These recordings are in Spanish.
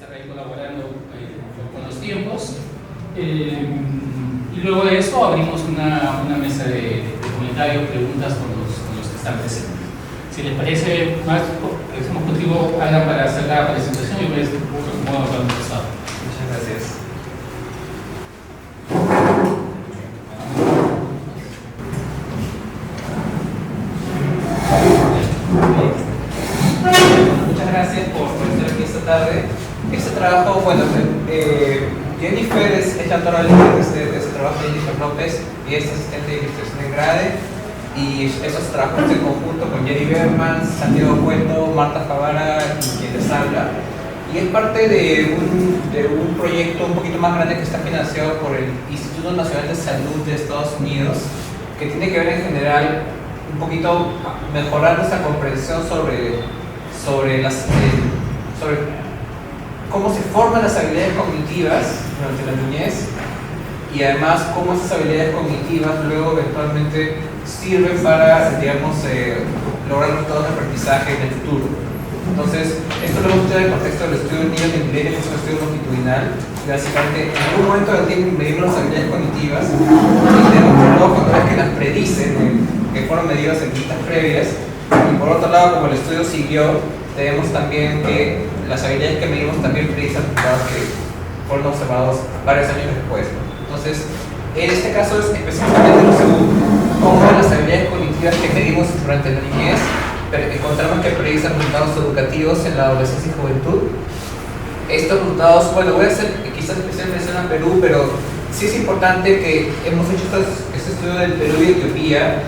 estar ahí colaborando con los tiempos. Y luego de eso abrimos una mesa de comentarios, preguntas con los que están presentes. Si les parece más, empecemos contigo, Ana, para hacer la presentación y ver cómo vamos a empezar. Muchas gracias. Muchas gracias por estar aquí esta tarde. Este trabajo, bueno, Jennifer es la autora líder de este trabajo, Jennifer López, y es asistente de investigación en GRADE, y esos trabajos en conjunto con Jerry Berman, Santiago Cueto, Marta Favara y quien les habla. Y es parte de un proyecto un poquito más grande que está financiado por el Instituto Nacional de Salud de Estados Unidos, que tiene que ver en general un poquito mejorar nuestra comprensión sobre cómo se forman las habilidades cognitivas durante la niñez y además cómo esas habilidades cognitivas luego eventualmente sirven para, digamos, lograr resultados de aprendizaje en el futuro. Entonces, esto lo hemos estudiado en el contexto del estudio de niños de milenios, que es un estudio longitudinal, y básicamente en algún momento del tiempo medimos las habilidades cognitivas y luego cuando ves que las predicen, que fueron medidas en listas previas, y por otro lado, como el estudio siguió, tenemos también que las habilidades que medimos también predicen resultados que fueron observados varios años después. Entonces, en este caso es específicamente lo segundo, cómo las habilidades cognitivas que medimos durante la niñez encontramos que predicen resultados educativos en la adolescencia y juventud. Estos resultados, bueno, voy a hacer quizás especial mención a Perú, pero sí es importante que hemos hecho este estudio del Perú y Etiopía,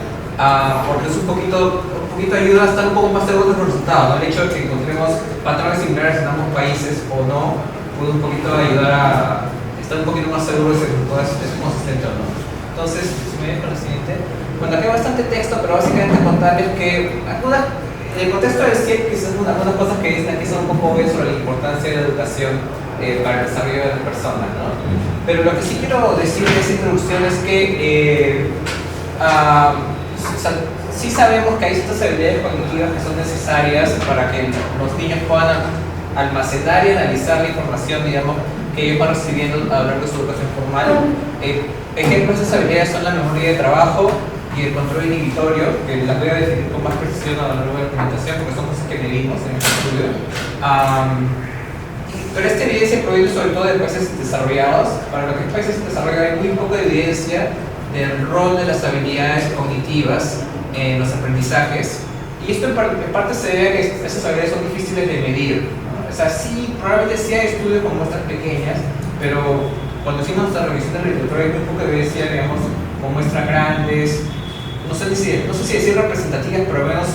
porque es un poquito ayuda a estar un poco más seguros de los resultados, ¿no? El hecho de que encontremos patrones similares en ambos países o no, puede un poquito ayudar a estar un poquito más seguros de que todo es consistente o no. Entonces, si me dejo la siguiente. Bueno, aquí hay bastante texto, pero básicamente contarles que en el contexto del CIEP, quizás algunas cosas que dicen aquí son un poco obvias sobre la importancia de la educación para el desarrollo de las personas, ¿no? Pero lo que sí quiero decir en esta introducción es que sí sabemos que hay ciertas habilidades cognitivas que son necesarias para que los niños puedan almacenar y analizar la información, digamos, que ellos van recibiendo a lo largo de su educación formal. Ejemplos de esas habilidades son la memoria de trabajo y el control inhibitorio, que las voy a definir con más precisión a lo largo de la presentación porque son cosas que medimos en este estudio. Pero esta evidencia proviene sobre todo de países desarrollados. Para los países desarrollados hay muy poca evidencia del rol de las habilidades cognitivas en los aprendizajes, y esto en parte se debe a que esas habilidades son difíciles de medir, ¿no? O sea, sí, probablemente sí hay estudios con muestras pequeñas, pero cuando hicimos nuestra revisión de la literatura hay muy poca evidencia, digamos, con muestras grandes, no sé si decir representativas, pero al menos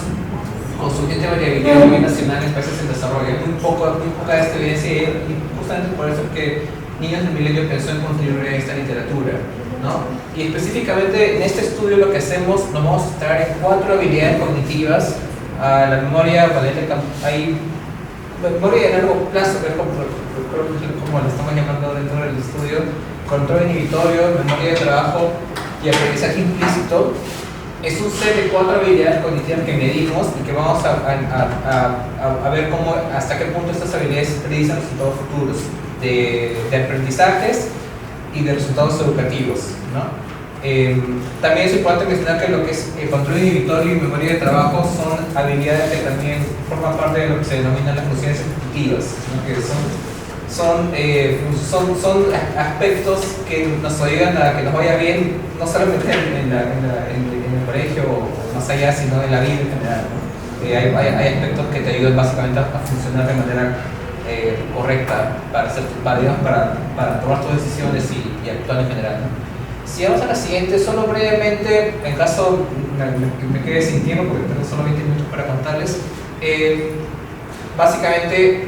con suficiente variabilidad a nivel nacional en países en desarrollo. Hay muy poca de esta evidencia, y justamente por eso es que Niños del Milenio pensó en construir esta literatura, ¿no? Y específicamente en este estudio lo que hacemos, nos vamos a centrar en 4 habilidades cognitivas: la memoria, hay memoria de largo plazo, que es como le estamos llamando dentro del estudio, control inhibitorio, memoria de trabajo y aprendizaje implícito. Es un set de 4 habilidades cognitivas que medimos y que vamos a ver cómo, hasta qué punto estas habilidades predicen resultados futuros de aprendizajes y de resultados educativos, ¿no? También es importante mencionar que lo que es el control inhibitorio y memoria de trabajo son habilidades que también forman parte de lo que se denominan las funciones ejecutivas, ¿no? Que son aspectos que nos ayudan a que nos vaya bien, no solamente en el colegio o más allá, sino en la vida en general, ¿no? Hay aspectos que te ayudan básicamente a funcionar de manera correcta para tomar tus decisiones y actuar en general, ¿no? Si vamos a la siguiente, solo brevemente, en caso me quede sin tiempo porque tengo solo 20 minutos para contarles, básicamente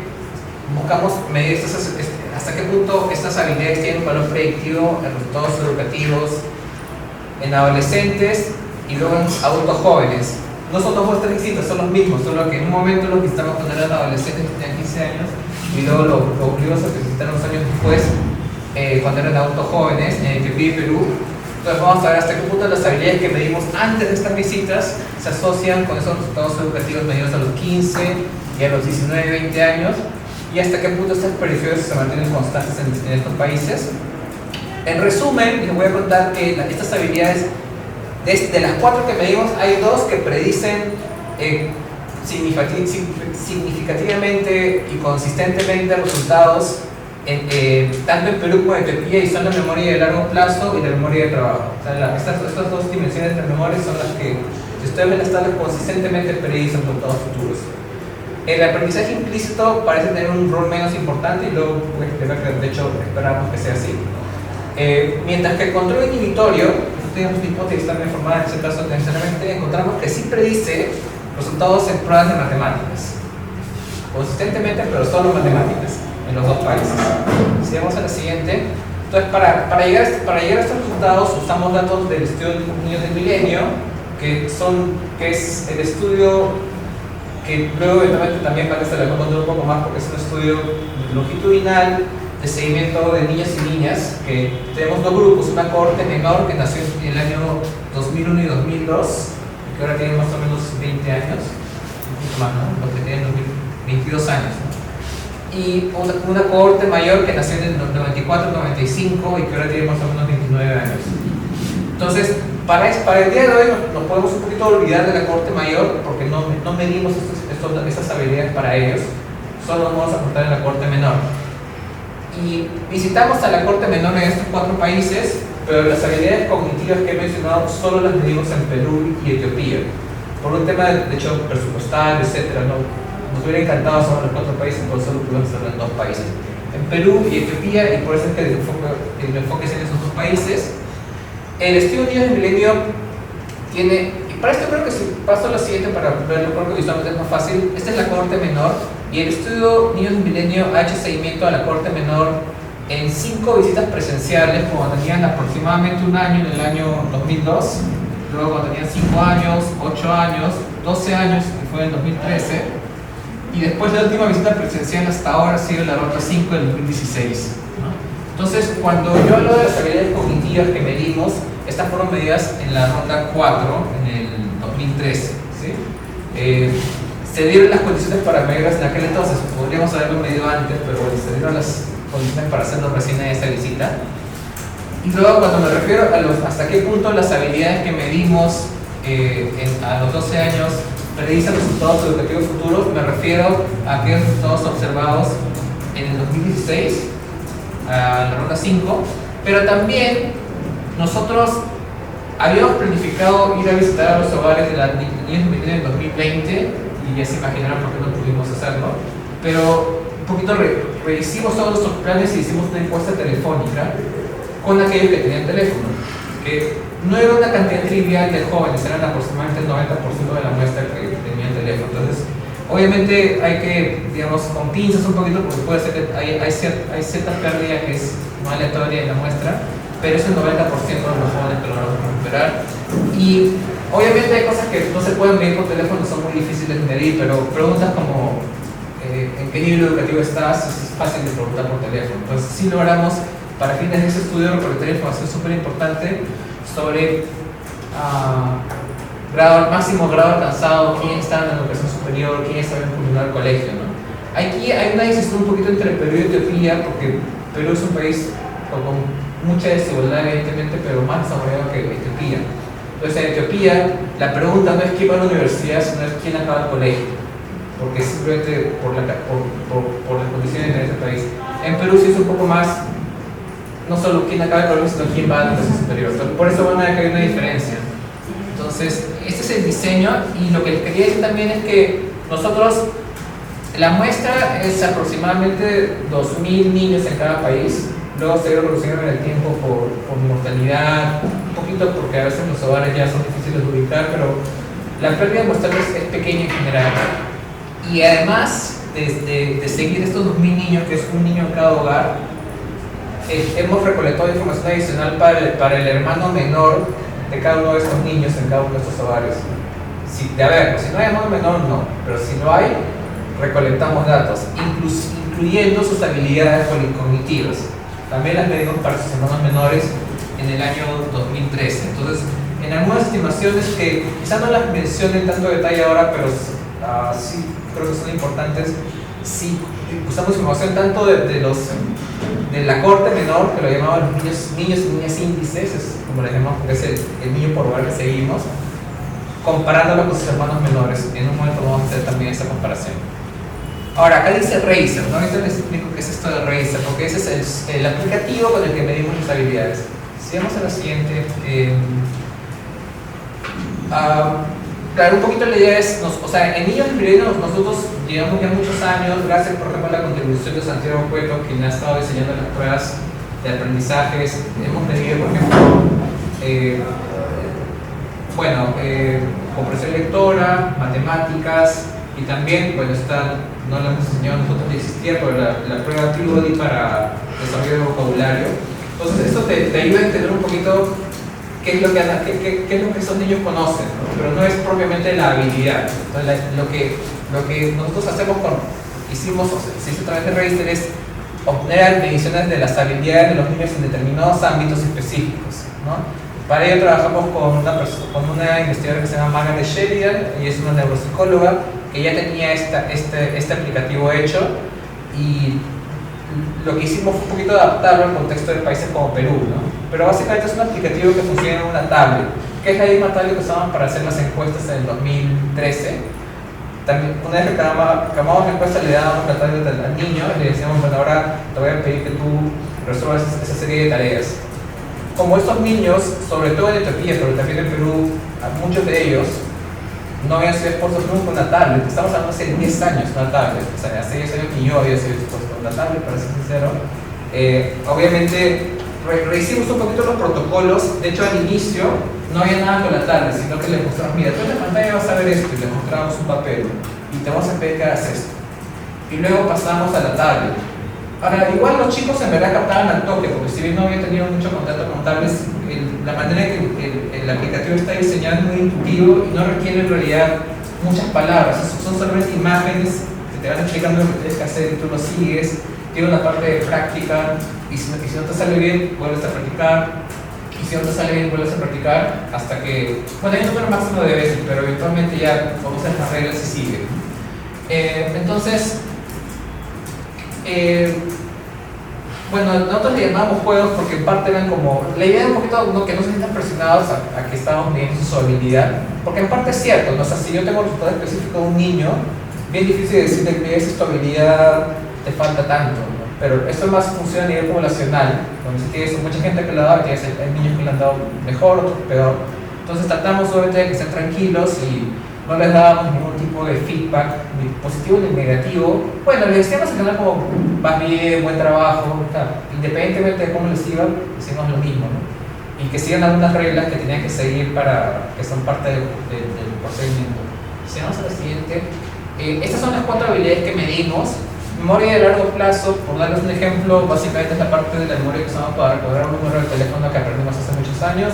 buscamos medir hasta qué punto estas habilidades tienen un valor predictivo en resultados educativos en adolescentes y luego en adultos jóvenes. No son dos muestras distintas, son los mismos, solo que en un momento los visitamos cuando eran adolescentes que tenían 15 años y luego los curiosos que visitaron unos años después cuando eran adultos jóvenes en Etiopía y Perú. Entonces vamos a ver hasta qué punto las habilidades que medimos antes de estas visitas se asocian con esos resultados educativos medidos a los 15 y a los 19, 20 años, y hasta qué punto estas predicciones se mantienen constantes en estos países. En resumen, les voy a contar que estas habilidades, de las 4 que medimos, hay 2 que predicen significativamente y consistentemente resultados tanto en Perú como en Etiopía, y son la memoria de largo plazo y la memoria de trabajo. O sea, estas 2 dimensiones de memoria son las que, si ustedes ven las tablas, consistentemente predicen resultados futuros. El aprendizaje implícito parece tener un rol menos importante, y luego voy a explicar que de hecho esperamos que sea así. Mientras que el control inhibitorio, tenemos una hipótesis también formada en ese caso necesariamente, encontramos que sí predice resultados en pruebas de matemáticas, consistentemente, pero solo matemáticas, en los 2 países. Si vamos a la siguiente, entonces para llegar a estos resultados usamos datos del estudio de los niños del milenio, que es el estudio que luego eventualmente también van a estar contar un poco más, porque es un estudio longitudinal de seguimiento de niños y niñas, que tenemos 2 grupos, una cohorte menor que nació en el año 2001 y 2002, que ahora tienen más o menos 20 años, un poquito más, ¿no? Los que tienen 22 años, ¿no? Y una cohorte mayor que nació en el 94-95 y que ahora tiene más o menos 29 años. Entonces, para el día de hoy nos podemos un poquito olvidar de la cohorte mayor, porque no medimos estas habilidades para ellos, solo nos vamos a contar en la cohorte menor. Y visitamos a la cohorte menor en estos 4 países, pero las habilidades cognitivas que he mencionado solo las medimos en Perú y Etiopía, por un tema de hecho presupuestario, etc. Nos hubiera encantado sobre los 4 países, pero solo pudimos hacerlo en 2 países, en Perú y Etiopía, y por eso es que el enfoque es en esos 2 países. El estudio de niños del milenio tiene, y para esto creo que si paso a lo siguiente para verlo, creo que visualmente es más fácil. Esta es la cohorte menor, y el estudio niños del milenio ha hecho seguimiento a la cohorte menor en 5 visitas presenciales cuando tenían aproximadamente 1 año en el año 2002, luego cuando tenían 5 años, 8 años, 12 años, que fue en el 2013, y después la última visita presencial hasta ahora ha sido la ronda 5 del 2016, ¿no? Entonces, cuando yo hablo de las habilidades cognitivas que medimos, estas fueron medidas en la ronda 4 en el 2013, ¿sí? Se dieron las condiciones para medirlas en aquel entonces, podríamos haberlo medido antes, pero bueno, se dieron las condiciones para hacerlo recién en esa visita. Y luego, cuando me refiero a hasta qué punto las habilidades que medimos a los 12 años predicen resultados educativos futuros, me refiero a aquellos resultados observados en el 2016, a la ronda 5, pero también nosotros habíamos planificado ir a visitar a los hogares de las niñas en el 2020, y ya se imaginaron por qué no pudimos hacerlo, pero un poquito rehicimos todos nuestros planes y hicimos una encuesta telefónica con aquellos que tenían teléfono, que no era una cantidad trivial de jóvenes, eran aproximadamente el 90% de la muestra que tenían teléfono. Entonces, obviamente hay que, digamos, con pinzas un poquito, porque puede ser que hay cierta pérdida que es no aleatoria en la muestra, pero es el 90% de los jóvenes que logramos recuperar. Y obviamente hay cosas que no se pueden medir por teléfono, son muy difíciles de medir, pero preguntas como ¿en qué nivel educativo estás? Es fácil de preguntar por teléfono. Entonces sí logramos, para fines de ese estudio, recolectar información súper importante sobre máximo grado alcanzado, quién está en la educación superior, quién está en el colegio, ¿no? Aquí hay una decisión un poquito entre Perú y Etiopía, porque Perú es un país con mucha desigualdad evidentemente, pero más desarrollado que Etiopía. Entonces en Etiopía la pregunta no es quién va a la universidad, sino es quién acaba el colegio, porque simplemente por las condiciones de ese país. En Perú sí es un poco más, no solo quién acaba el colegio, sino quién va a la educación superior. Entonces, por eso van a ver que hay una diferencia. Entonces, este es el diseño, y lo que les quería decir también es que nosotros, la muestra es aproximadamente 2.000 niños en cada país. Luego se reproducieron en el tiempo por mortalidad, un poquito porque a veces los hogares ya son difíciles de ubicar, pero la pérdida muestral es pequeña en general. Y además de seguir estos 2.000 niños, que es un niño en cada hogar, hemos recolectado información adicional para el hermano menor de cada uno de estos niños en cada uno de estos hogares. Si no hay hermano menor, no, pero si lo hay, recolectamos datos, incluyendo sus habilidades cognitivas. También las medimos para sus hermanos menores en el año 2013. Entonces, en algunas estimaciones que quizás no las mencionen tanto detalle ahora, pero sí creo que son importantes, si usamos información tanto de la corte menor, que lo llamaban los niños y niñas índices, es como le llamamos, porque es el niño por lugar que seguimos, comparándolo con sus hermanos menores. En un momento vamos a hacer también esa comparación. Ahora, acá dice Racer, ¿no? Ahorita les explico qué es esto de Racer, porque ese es el aplicativo con el que medimos las habilidades. Si vamos a la siguiente, claro, un poquito la idea es, o sea, en niños primeros nosotros llevamos ya muchos años, gracias por ejemplo a la contribución de Santiago Cueto, quien ha estado diseñando las pruebas de aprendizajes. Hemos medido, por ejemplo, comprensión lectora, matemáticas, y también, bueno, no la hemos enseñado nosotros ni existía, pero la prueba Peabody para desarrollo de vocabulario. Entonces esto te ayuda a entender un poquito qué es lo que esos niños conocen, ¿no? Pero no es propiamente la habilidad. Entonces, lo que nosotros hicimos, se hizo a través de Racer, es obtener mediciones de las habilidades de los niños en determinados ámbitos específicos, ¿no? Para ello trabajamos con una investigadora que se llama Margaret Sheridan, y es una neuropsicóloga que ya tenía este aplicativo hecho, y lo que hicimos fue un poquito adaptarlo al contexto de países como Perú, ¿no? Pero básicamente es un aplicativo que funciona en una tablet, que es la misma tablet que usamos para hacer las encuestas en el 2013. También, una vez que acabamos la encuesta, le dábamos la tablet al niño y le decíamos, bueno, ahora te voy a pedir que tú resuelvas esa serie de tareas. Como estos niños, sobre todo en Etiopía, pero también en Perú, muchos de ellos no habían sido expuestos nunca a una tablet. Estamos hablando hace 10 años, una tablet. O sea, hace 10 años ni yo había sido expuesto a una tablet, para ser sincero. Obviamente, rehicimos un poquito los protocolos. De hecho, al inicio no había nada con la tablet, sino que les mostramos, mira, tú en la pantalla vas a ver esto, y les mostramos un papel, y te vamos a pedir que hagas esto. Y luego pasamos a la tablet. Ahora, igual los chicos en verdad captaban al toque, porque si bien no había tenido mucho contacto con tablets, la manera en que el aplicativo está diseñado es muy intuitivo y no requiere en realidad muchas palabras. Son solamente imágenes que te van explicando lo que tienes que hacer y tú lo sigues. Tiene una parte de práctica, y si no te sale bien, vuelves a practicar, y si no te sale bien, vuelves a practicar hasta que, bueno, hay un número máximo de veces, pero eventualmente ya conoces las reglas y sigue. Entonces, bueno, nosotros le llamamos juegos porque en parte eran como, la idea era un poquito que no se sientan presionados a que estábamos midiendo su habilidad, porque en parte es cierto, ¿no? O sea, si yo tengo un resultado específico de un niño, bien difícil decirle que esa es tu habilidad, te falta tanto, ¿no? Pero esto más funciona a nivel poblacional, donde si tienes mucha gente que lo ha dado, hay niños que lo han dado mejor, otros peor. Entonces tratamos obviamente de que estén tranquilos y no les dábamos ningún tipo de feedback, ni positivo ni negativo. Bueno, les decíamos en general como, vas bien, buen trabajo, independientemente de cómo les iba, decimos lo mismo, ¿no? Y que sigan algunas reglas que tenían que seguir que son parte del procedimiento. Si vamos a la siguiente, estas son las 4 habilidades que medimos. Memoria de largo plazo, por darles un ejemplo, básicamente es la parte de la memoria que usamos para recordar un número de teléfono que aprendimos hace muchos años.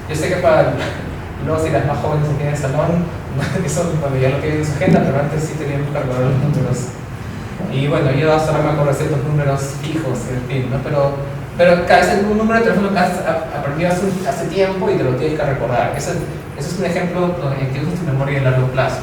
Yo sé que para los y las más jóvenes aquí en el salón, eso ya lo que hay en su agenda, pero antes sí teníamos que recordar los números. Y bueno, yo hasta ahora me acuerdo de ciertos números fijos, en fin, ¿no? Pero cada vez es un número de teléfono que has aprendido hace tiempo y te lo tienes que recordar. Eso es un ejemplo en que usas tu memoria de largo plazo.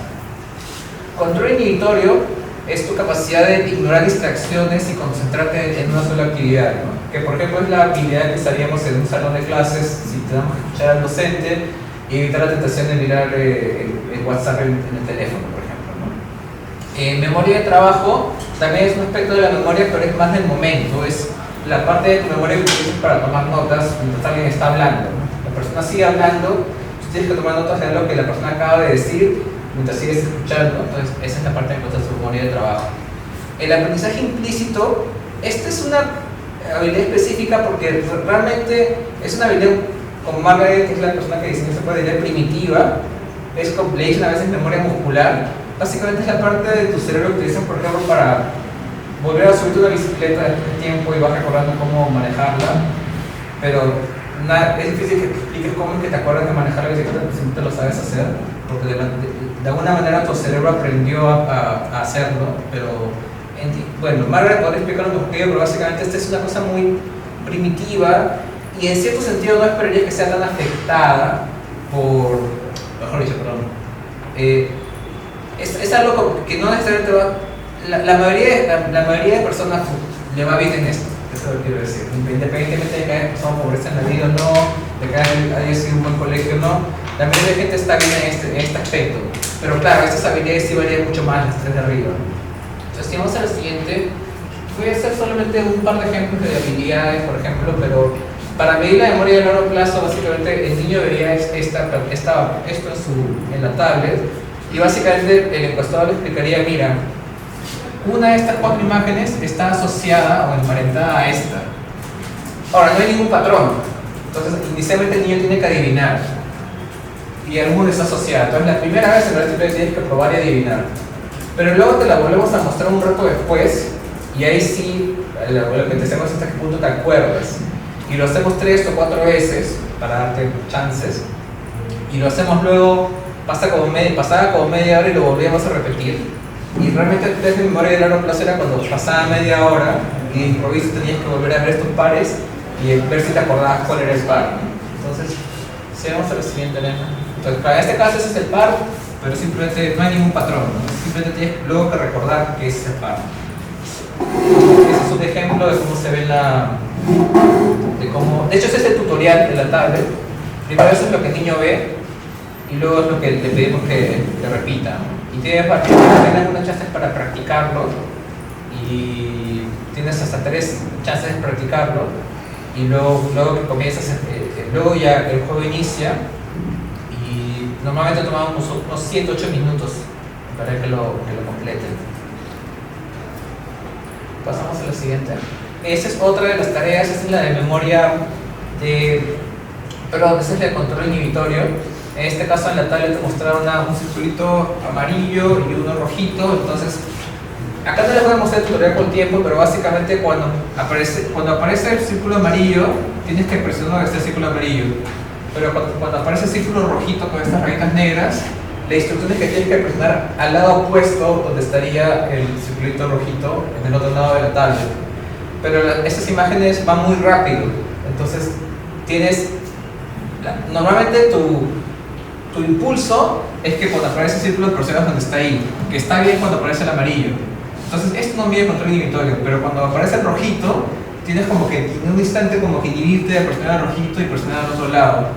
Control inhibitorio es tu capacidad de ignorar distracciones y concentrarte en una sola actividad, ¿no? Que por ejemplo es la habilidad que usaríamos en un salón de clases si tenemos que escuchar al docente y evitar la tentación de mirar el WhatsApp en el teléfono, por ejemplo, ¿no? Memoria de trabajo también es un aspecto de la memoria, pero es más del momento, es la parte de tu memoria que utilizas para tomar notas mientras alguien está hablando, ¿no? La persona sigue hablando, tú tienes que tomar notas de lo que la persona acaba de decir mientras sigues escuchando. Entonces esa es la parte de nuestra memoria de trabajo. El aprendizaje implícito, esta es una habilidad específica porque realmente es una habilidad, como Margaret, que es la persona que diseñó esta habilidad primitiva, es como le dicen a veces memoria muscular. Básicamente es la parte de tu cerebro que utilizan, por ejemplo, para volver a subirte una bicicleta después de tiempo y vas recordando cómo manejarla, pero es difícil que te expliques cómo es que te acuerdas de manejar la bicicleta si no te lo sabes hacer, porque de alguna manera tu cerebro aprendió a hacerlo, pero bueno, Margaret podría explicarlo un poquito, pero básicamente esta es una cosa muy primitiva y en cierto sentido no esperaría que sea tan afectada por, mejor dicho, perdón, es algo que no necesariamente la mayoría de personas le va bien en esto, eso es lo que quiero decir. Independientemente de que haya pasado pobreza en la vida o no, de que haya sido un buen colegio o no, la mayoría de gente está bien en este aspecto. Pero claro, estas habilidades sí varían mucho más las tres de arriba. Entonces, si vamos a la siguiente, voy a hacer solamente un par de ejemplos de habilidades, por ejemplo, pero para medir la memoria de largo plazo, básicamente el niño vería esto en la tablet y básicamente el encuestador le explicaría, mira, una de estas 4 imágenes está asociada o emparentada a esta. Ahora, no hay ningún patrón, entonces inicialmente el niño tiene que adivinar y alguno está asociado. Entonces la primera vez en realidad tienes que probar y adivinar, pero luego te la volvemos a mostrar un rato después y ahí sí, lo que te hacemos hasta qué punto te acuerdas. Y lo hacemos 3 o 4 veces para darte chances y lo hacemos luego, pasaba como media hora y lo volvíamos a repetir. Y realmente el test de memoria de largo plazo era cuando pasaba media hora y de improviso tenías que volver a ver estos pares y ver si te acordabas cuál era el par. Entonces, si vamos a la siguiente, Elena. Entonces, para este caso ese es el par, pero simplemente no hay ningún patrón, ¿no? Simplemente tienes luego que recordar que ese es el par. Ese es un ejemplo de cómo se ve de hecho ese es el tutorial de la tablet. Primero eso es lo que el niño ve y luego es lo que le pedimos que repita, ¿no? Y tienes algunas chances para practicarlo y tienes hasta 3 chances de practicarlo y luego que comienzas, luego ya el juego inicia y normalmente tomamos unos 108 minutos para que lo completen. Pasamos a la siguiente. Esa es otra de las tareas, esta es la de memoria esa es la de control inhibitorio. En este caso en la tablet te mostraron un circulito amarillo y uno rojito. Entonces, acá no les voy a mostrar el tutorial con tiempo, pero básicamente cuando aparece el círculo amarillo, tienes que presionar este círculo amarillo. Pero cuando aparece el círculo rojito con estas rayitas negras, la instrucción es que tienes que presionar al lado opuesto donde estaría el circulito rojito, en el otro lado de la tablet. Pero estas imágenes van muy rápido, entonces normalmente tu impulso es que cuando aparece el círculo presionas donde está ahí, que está bien cuando aparece el amarillo. Entonces esto no mide control inhibitorio, pero cuando aparece el rojito, tienes como que en un instante como que inhibirte, presionar el rojito y presionar al otro lado.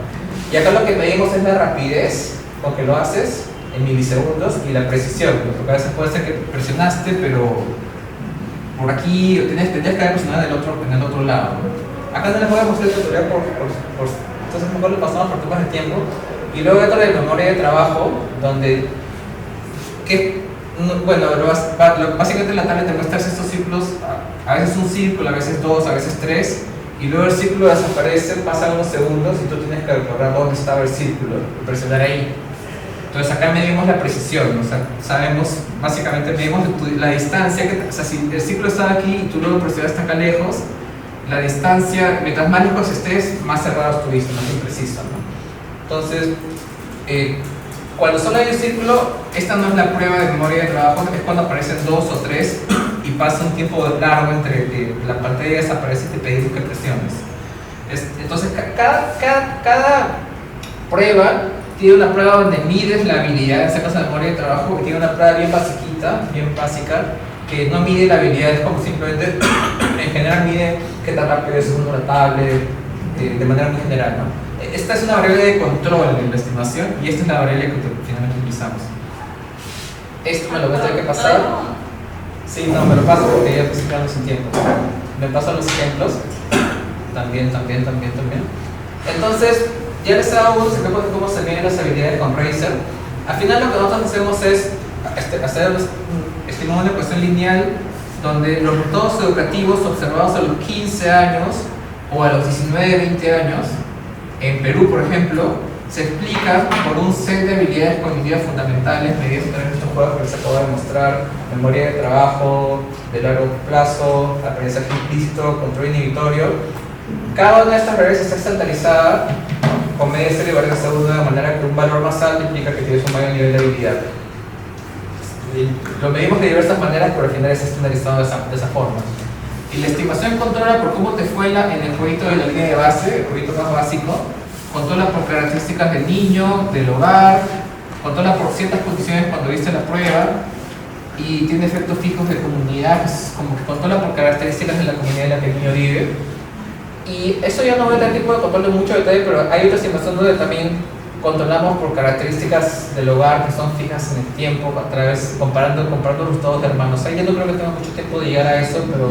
Y acá lo que medimos es la rapidez con que lo haces en milisegundos y la precisión, porque a veces puede ser que presionaste, pero por aquí tendrías que haber presionado en el otro lado. Acá no les voy a mostrar el tutorial entonces mejor le pasamos por temas de tiempo. Y luego dentro de memoria de trabajo, donde básicamente en la tablet te muestras estos círculos, a veces un círculo, a veces 2, a veces 3, y luego el círculo desaparece, pasan unos segundos y tú tienes que recordar dónde estaba el círculo y presionar ahí. Entonces acá medimos la precisión, o sea, básicamente medimos la distancia, o sea, si el círculo estaba aquí y tú luego presionaste acá lejos, la distancia, mientras más lejos estés, más cerrado estuviste, más impreciso, ¿no? Entonces, cuando solo hay un círculo, esta no es la prueba de memoria de trabajo, es cuando aparecen 2 o 3 y pasa un tiempo largo entre que la pantalla desaparece y te pedimos que presiones. Entonces, cada prueba tiene una prueba donde mides la habilidad, en este caso de memoria de trabajo, y tiene una prueba bien básica, que no mide la habilidad, es como simplemente, en general mide qué tan rápido es uno la tablet, de manera muy general, ¿no? Esta es una variable de control en la estimación y esta es la variable que finalmente utilizamos. Esto me lo voy a tener que pasar. Sí, no, me lo paso porque ya estoy quedando sin tiempo. Me paso los ejemplos. También. Entonces, ya les he dado unos ejemplos de cómo se miden las habilidades con Razer. Al final lo que nosotros hacemos es estimar una ecuación lineal donde los resultados educativos observados a los 15 años o a los 19, 20 años, en Perú por ejemplo, se explican por un set de habilidades cognitivas fundamentales medidas en estos juegos que les acabo de mostrar: memoria de trabajo, de largo plazo, aprendizaje implícito, control inhibitorio. Cada una de estas variables está estandarizada con medidas y variables de segundo, de manera que un valor más alto implica que tienes un mayor nivel de habilidad. Lo medimos de diversas maneras, pero al final es estandarizado de esa forma. Y la estimación controla por cómo te fue en el jueguito de la línea de base, el jueguito más básico, controla por características del niño, del hogar, controla por ciertas condiciones cuando viste la prueba, y tiene efectos fijos de comunidad, que es como que controla por características de la comunidad en la que el niño vive. Y eso ya no voy a dar tiempo de contarle mucho detalle, pero hay otras estimaciones donde también controlamos por características del hogar que son fijas en el tiempo, a través, comparando los resultados de hermanos. Ahí yo no creo que tenga mucho tiempo de llegar a eso, pero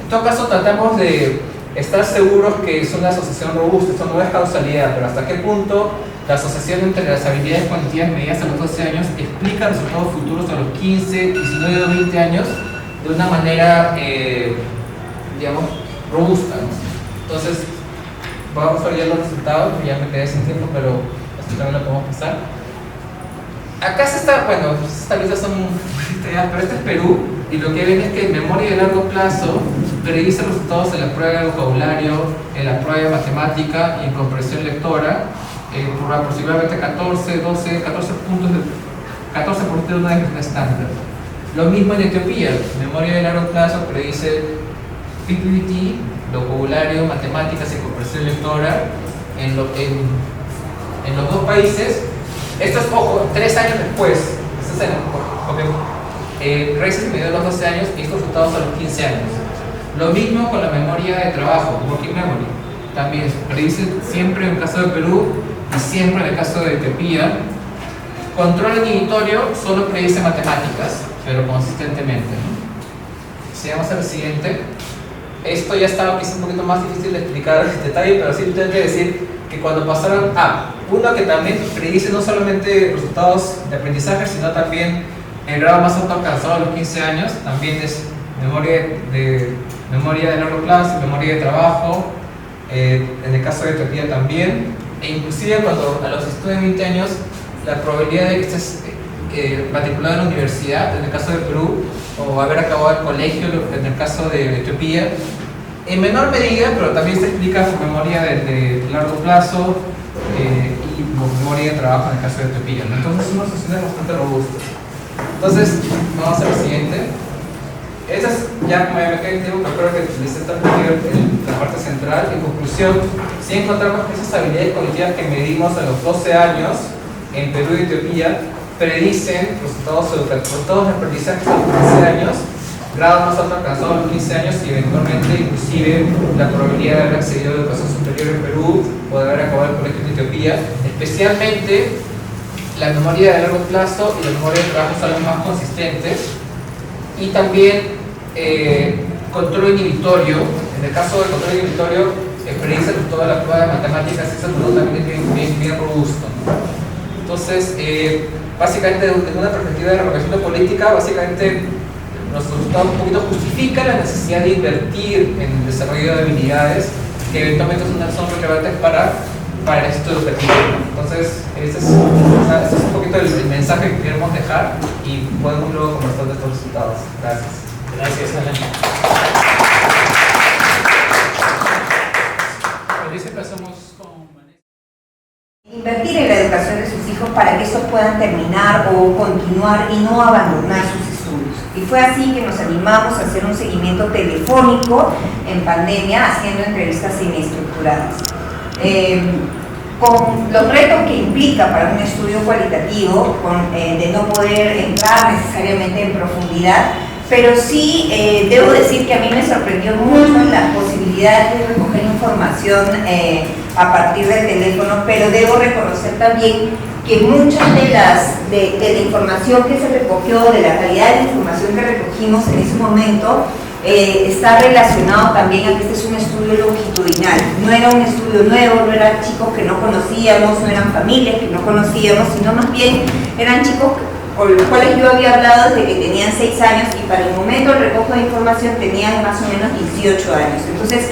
en todo caso tratamos de estar seguros que es una asociación robusta. Esto no es causalidad, pero hasta qué punto la asociación entre las habilidades cognitivas medidas a los 12 años explica resultados futuros a los 15, 19 o 20 años de una manera, digamos, robusta, ¿no? Entonces, vamos a ver ya los resultados, ya me quedé sin tiempo, pero esto también lo podemos pasar. Acá se está, bueno, estas listas son muy detalladas, pero este es Perú, y lo que ven es que en memoria de largo plazo predice resultados en la prueba de vocabulario, en la prueba de matemática y en comprensión lectora, por aproximadamente 14 puntos de una desviación estándar. Lo mismo en Etiopía, memoria de largo plazo predice PPT, vocabulario, matemáticas y comprensión lectora en los dos países. Esto es, ojo, 3 años después. Esto es Reisel me dio los 12 años y estos resultados a los 15 años. Lo mismo con la memoria de trabajo, working memory. También predice siempre en el caso de Perú y siempre en el caso de Etiopía. Control inhibitorio solo predice matemáticas, pero consistentemente, ¿no? Si vamos al siguiente. Esto ya estaba quizás un poquito más difícil de explicar en detalle, pero sí tengo que decir que cuando pasaron a uno que también predice no solamente resultados de aprendizaje, sino también el grado más alto alcanzado a los 15 años, también es memoria de largo plazo, memoria de trabajo, en el caso de Etiopía también, e inclusive cuando a los estudiantes de 20 años la probabilidad de que estés matriculado en la universidad, en el caso de Perú, o haber acabado el colegio, en el caso de Etiopía, en menor medida, pero también se explica por memoria de largo plazo y por memoria de trabajo en el caso de Etiopía, ¿no? Entonces son unas sociedades bastante robustas. Entonces, vamos a la siguiente. Esa es ya como ya me quedé tiempo, pero creo que les he transmitido la parte central. En conclusión, si encontramos que esas habilidades cognitivas que medimos a los 12 años en Perú y Etiopía predicen resultados de aprendizaje a los 15 años, grado más alto alcanzado a los 15 años y eventualmente inclusive la probabilidad de haber accedido a la educación superior en Perú o de haber acabado el colegio en Etiopía, especialmente la memoria de largo plazo y la memoria de trabajo son las más consistentes, y también control inhibitorio. En el caso del control inhibitorio predice el resultado de la prueba de matemáticas, y eso también es bien robusto, ¿no? Entonces, básicamente desde una perspectiva de revocación política, básicamente los resultados un poquito justifican la necesidad de invertir en el desarrollo de habilidades que eventualmente son relevantes para el éxito educativo. Entonces, este es un poquito el mensaje que queremos dejar y podemos luego conversar de estos resultados. Gracias. Gracias, Alan. Parece que pasamos con invertir en la educación de sus hijos para que estos puedan terminar o continuar y no abandonar sus estudios. Y fue así que nos animamos a hacer un seguimiento telefónico en pandemia, haciendo entrevistas semiestructuradas. Con los retos que implica para un estudio cualitativo, de no poder entrar necesariamente en profundidad, pero sí debo decir que a mí me sorprendió mucho la posibilidad de recoger información a partir del teléfono, pero debo reconocer también que mucha de la información que se recogió, de la calidad de la información que recogimos en ese momento, está relacionado también a que este es un estudio longitudinal. No era un estudio nuevo, no eran chicos que no conocíamos, no eran familias que no conocíamos, sino más bien eran chicos con los cuales yo había hablado desde que tenían 6 años y para el momento del recojo de información tenían más o menos 18 años. Entonces,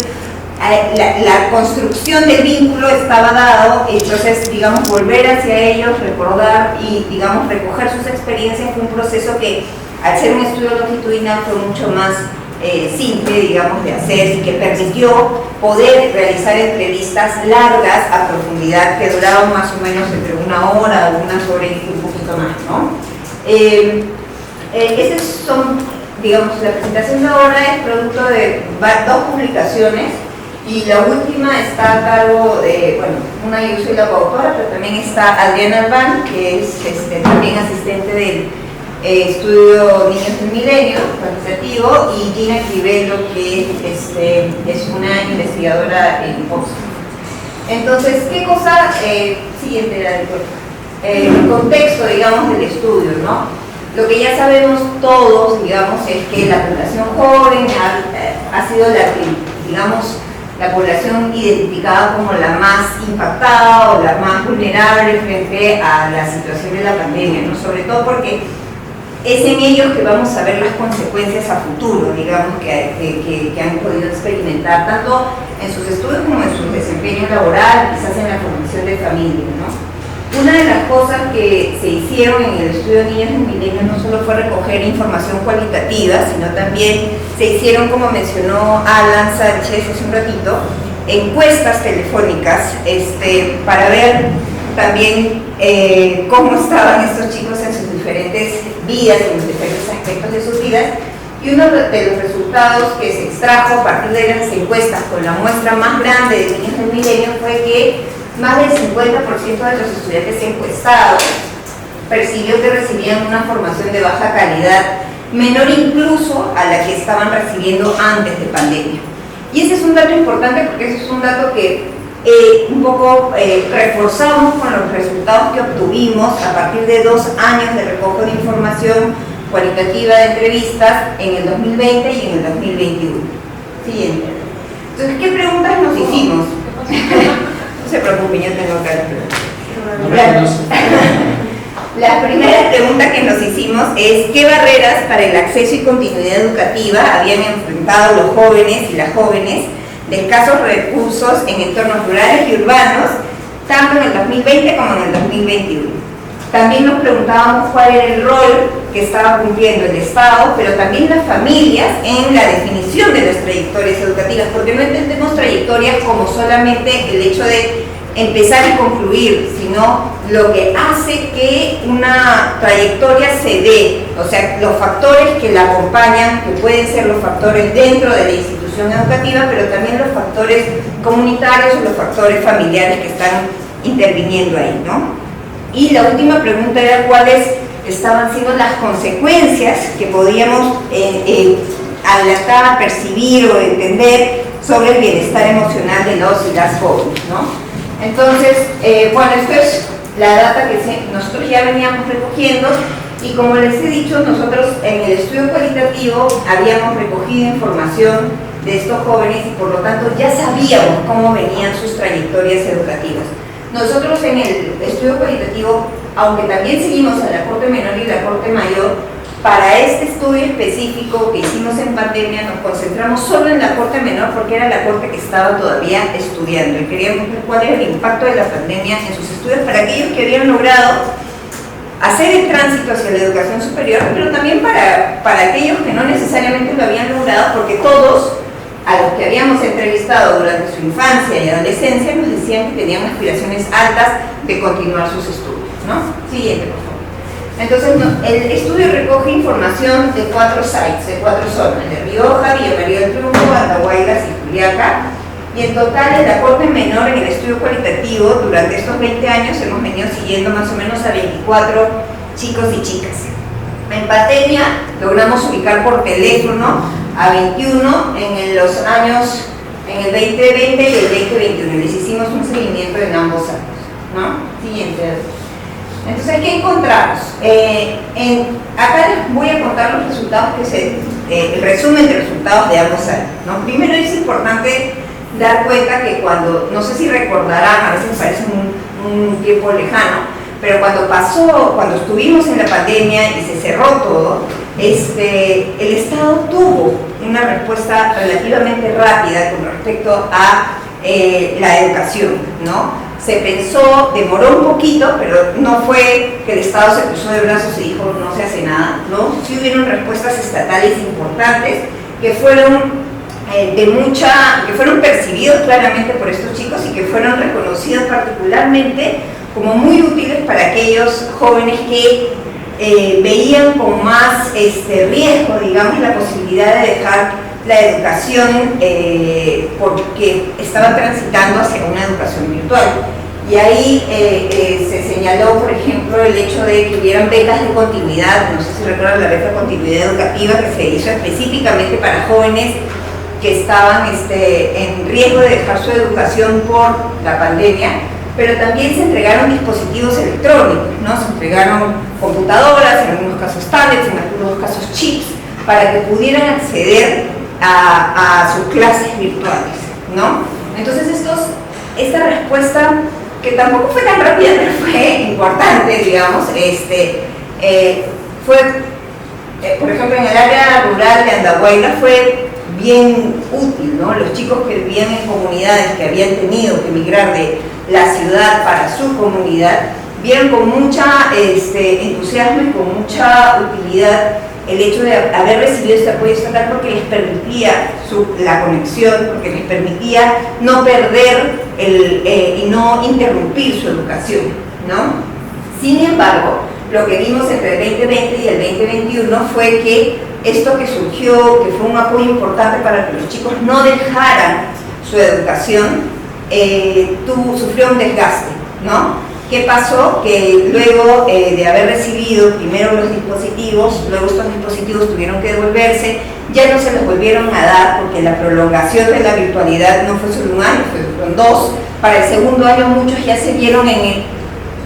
la construcción del vínculo estaba dado, entonces, digamos, volver hacia ellos, recordar y, digamos, recoger sus experiencias fue un proceso que, al ser un estudio longitudinal, fue mucho más simple, digamos, de hacer y que permitió poder realizar entrevistas largas a profundidad que duraban más o menos entre 1 hora, algunas horas y un poquito más, ¿no? Estas son, digamos, la presentación de ahora es producto de 2 publicaciones y la última está a cargo de, bueno, yo soy la coautora, pero también está Adriana Albán, que es también asistente estudio Niños del Milenio, cuantitativo, y Gina Crivello, que es una investigadora en Oxford. Entonces, ¿qué cosa? Siguiente, el contexto, digamos, del estudio, ¿no? Lo que ya sabemos todos, digamos, es que la población joven ha sido la población identificada como la más impactada o la más vulnerable frente a la situación de la pandemia, ¿no? Sobre todo porque es en ellos que vamos a ver las consecuencias a futuro, digamos, que han podido experimentar, tanto en sus estudios como en su desempeño laboral, quizás en la formación de familia, ¿no? Una de las cosas que se hicieron en el estudio de Niños del Milenio no solo fue recoger información cualitativa, sino también se hicieron, como mencionó Alan Sánchez hace un ratito, encuestas telefónicas para ver también cómo estaban estos chicos en sus diferentes vidas, en los diferentes aspectos de sus vidas. Y uno de los resultados que se extrajo a partir de las encuestas con la muestra más grande de Niños del Milenio fue que más del 50% de los estudiantes encuestados percibió que recibían una formación de baja calidad, menor incluso a la que estaban recibiendo antes de pandemia. Y ese es un dato importante porque ese es un dato que un poco reforzamos con los resultados que obtuvimos a partir de 2 años de recojo de información cualitativa de entrevistas en el 2020 y en el 2021. Siguiente. Entonces, ¿qué preguntas nos hicimos? No se preocupen, yo tengo que La primera pregunta que nos hicimos es ¿qué barreras para el acceso y continuidad educativa habían enfrentado los jóvenes y las jóvenes de escasos recursos en entornos rurales y urbanos, tanto en el 2020 como en el 2021? También nos preguntábamos cuál era el rol que estaba cumpliendo el Estado, pero también las familias en la definición de las trayectorias educativas, porque no entendemos trayectorias como solamente el hecho de empezar y concluir, sino lo que hace que una trayectoria se dé, o sea, los factores que la acompañan, que pueden ser los factores dentro de la institución educativa, pero también los factores comunitarios o los factores familiares que están interviniendo ahí, ¿no? Y la última pregunta era cuáles estaban siendo las consecuencias que podíamos percibir o entender sobre el bienestar emocional de los y las jóvenes, ¿no? Entonces, bueno, esto es la data que nosotros ya veníamos recogiendo y como les he dicho, nosotros en el estudio cualitativo habíamos recogido información de estos jóvenes y por lo tanto ya sabíamos cómo venían sus trayectorias educativas. Nosotros en el estudio cualitativo, aunque también seguimos a la Corte Menor y la Corte Mayor, para este estudio específico que hicimos en pandemia nos concentramos solo en la Corte Menor porque era la Corte que estaba todavía estudiando y queríamos ver cuál era el impacto de la pandemia en sus estudios para aquellos que habían logrado hacer el tránsito hacia la educación superior, pero también para aquellos que no necesariamente lo habían logrado, porque todos a los que habíamos entrevistado durante su infancia y adolescencia nos decían que tenían aspiraciones altas de continuar sus estudios, ¿no? Siguiente, por favor. Entonces, el estudio recoge información de 4 sites, de 4 zonas, de Rioja, Villa María del Triunfo, Andahuaylas y Juliaca, y en total en la Corte Menor en el estudio cualitativo durante estos 20 años hemos venido siguiendo más o menos a 24 chicos y chicas. En pandemia logramos ubicar por teléfono a 21 en los años, en el 2020 y el 2021. Les hicimos un seguimiento en ambos años, ¿no? Siguiente. Entonces, ¿qué encontramos? Acá les voy a contar los resultados el resumen de resultados de ambos años, ¿no? Primero es importante dar cuenta que cuando, no sé si recordarán, a veces parece un tiempo lejano, pero cuando estuvimos en la pandemia y se cerró todo, el Estado tuvo una respuesta relativamente rápida con respecto a la educación, ¿no? Se pensó, demoró un poquito, pero no fue que el Estado se cruzó de brazos y dijo no se hace nada, ¿no? Sí hubieron respuestas estatales importantes que fueron que fueron percibidos claramente por estos chicos y que fueron reconocidos particularmente como muy útiles para aquellos jóvenes que veían con más riesgo, digamos, la posibilidad de dejar la educación porque estaban transitando hacia una educación virtual. Y ahí se señaló, por ejemplo, el hecho de que hubieran becas de continuidad, no sé si recuerdan la beca de continuidad educativa que se hizo específicamente para jóvenes que estaban en riesgo de dejar su educación por la pandemia, pero también se entregaron dispositivos electrónicos, ¿no? Se entregaron computadoras, en algunos casos tablets, en algunos casos chips, para que pudieran acceder a sus clases virtuales, ¿no? Entonces esta respuesta, que tampoco fue tan rápida, pero fue importante, digamos, fue, por ejemplo, en el área rural de Andahuayla fue bien útil, ¿no? Los chicos que vivían en comunidades que habían tenido que emigrar de la ciudad para su comunidad, vieron con mucha entusiasmo y con mucha utilidad el hecho de haber recibido este apoyo estatal, porque les permitía la conexión, porque les permitía no perder y no interrumpir su educación, ¿no? Sin embargo, lo que vimos entre el 2020 y el 2021 fue que esto que surgió, que fue un apoyo importante para que los chicos no dejaran su educación, sufrió un desgaste, ¿no? ¿Qué pasó? Que luego de haber recibido primero los dispositivos, luego estos dispositivos tuvieron que devolverse, ya no se los volvieron a dar porque la prolongación de la virtualidad no fue solo un año, fueron 2. Para el segundo año muchos ya se vieron en el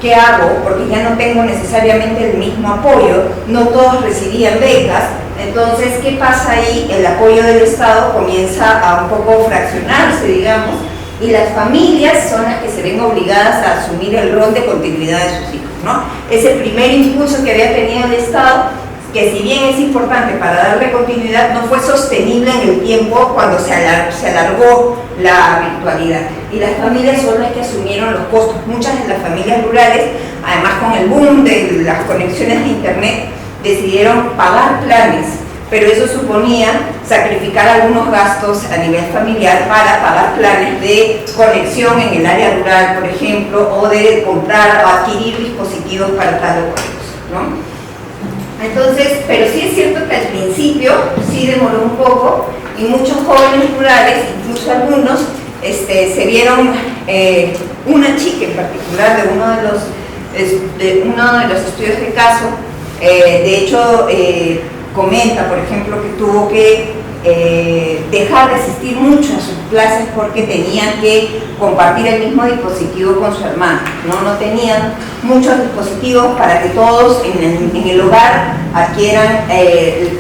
¿qué hago? Porque ya no tengo necesariamente el mismo apoyo, no todos recibían becas. Entonces, ¿qué pasa ahí? El apoyo del Estado comienza a un poco fraccionarse, digamos, y las familias son las que se ven obligadas a asumir el rol de continuidad de sus hijos, ¿no? Es el primer impulso que había tenido el Estado, que si bien es importante para darle continuidad, no fue sostenible en el tiempo cuando se alargó la virtualidad. Y las familias son las que asumieron los costos. Muchas de las familias rurales, además con el boom de las conexiones de internet, decidieron pagar planes, pero eso suponía sacrificar algunos gastos a nivel familiar para pagar planes de conexión en el área rural, por ejemplo, o de comprar o adquirir dispositivos para tal o cual cosa, ¿no? Entonces, pero sí es cierto que al principio sí demoró un poco y muchos jóvenes rurales, incluso algunos, se vieron, una chica en particular de uno de los estudios de caso, de hecho comenta, por ejemplo, que tuvo que dejar de asistir mucho a sus clases porque tenían que compartir el mismo dispositivo con su hermano, ¿no? No tenían muchos dispositivos para que todos en el hogar adquieran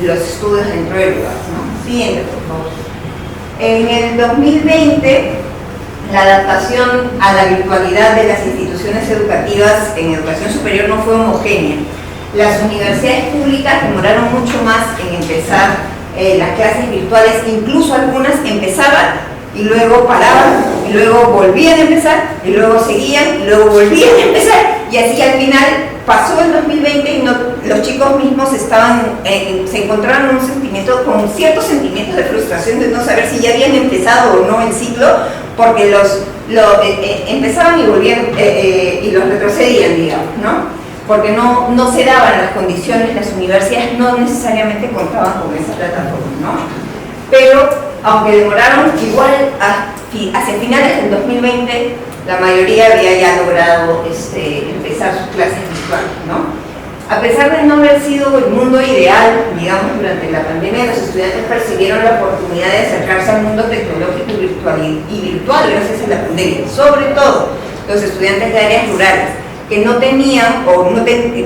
los estudios dentro del hogar, ¿no? Siguiente, por favor. En el 2020, la adaptación a la virtualidad de las instituciones educativas en educación superior no fue homogénea. Las universidades públicas demoraron mucho más en empezar las clases virtuales, incluso algunas empezaban y luego paraban, y luego volvían a empezar, y luego seguían, y luego volvían a empezar, y así al final pasó el 2020 y los chicos mismos se encontraron con ciertos sentimientos de frustración de no saber si ya habían empezado o no el ciclo, porque empezaban y volvían y los retrocedían, digamos, ¿no? Porque no se daban las condiciones, las universidades no necesariamente contaban con esa plataforma, ¿no? Pero, aunque demoraron, igual hacia finales del 2020, la mayoría había ya logrado empezar sus clases virtuales, ¿no? A pesar de no haber sido el mundo ideal, digamos, durante la pandemia, los estudiantes percibieron la oportunidad de acercarse al mundo tecnológico y virtual gracias a la pandemia, sobre todo los estudiantes de áreas rurales, que no tenían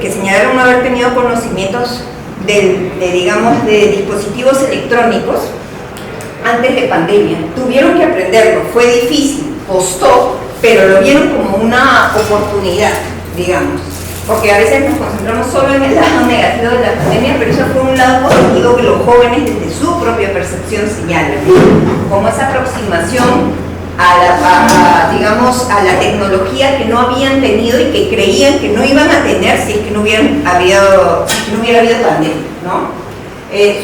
que señalaron no haber tenido conocimientos de dispositivos electrónicos antes de pandemia. Tuvieron que aprenderlo, fue difícil, costó, pero lo vieron como una oportunidad, digamos, porque a veces nos concentramos solo en el lado negativo de la pandemia, pero eso fue un lado positivo que los jóvenes desde su propia percepción señalan, como esa aproximación a la tecnología que no habían tenido y que creían que no iban a tener si es que no hubiera habido pandemia, ¿no?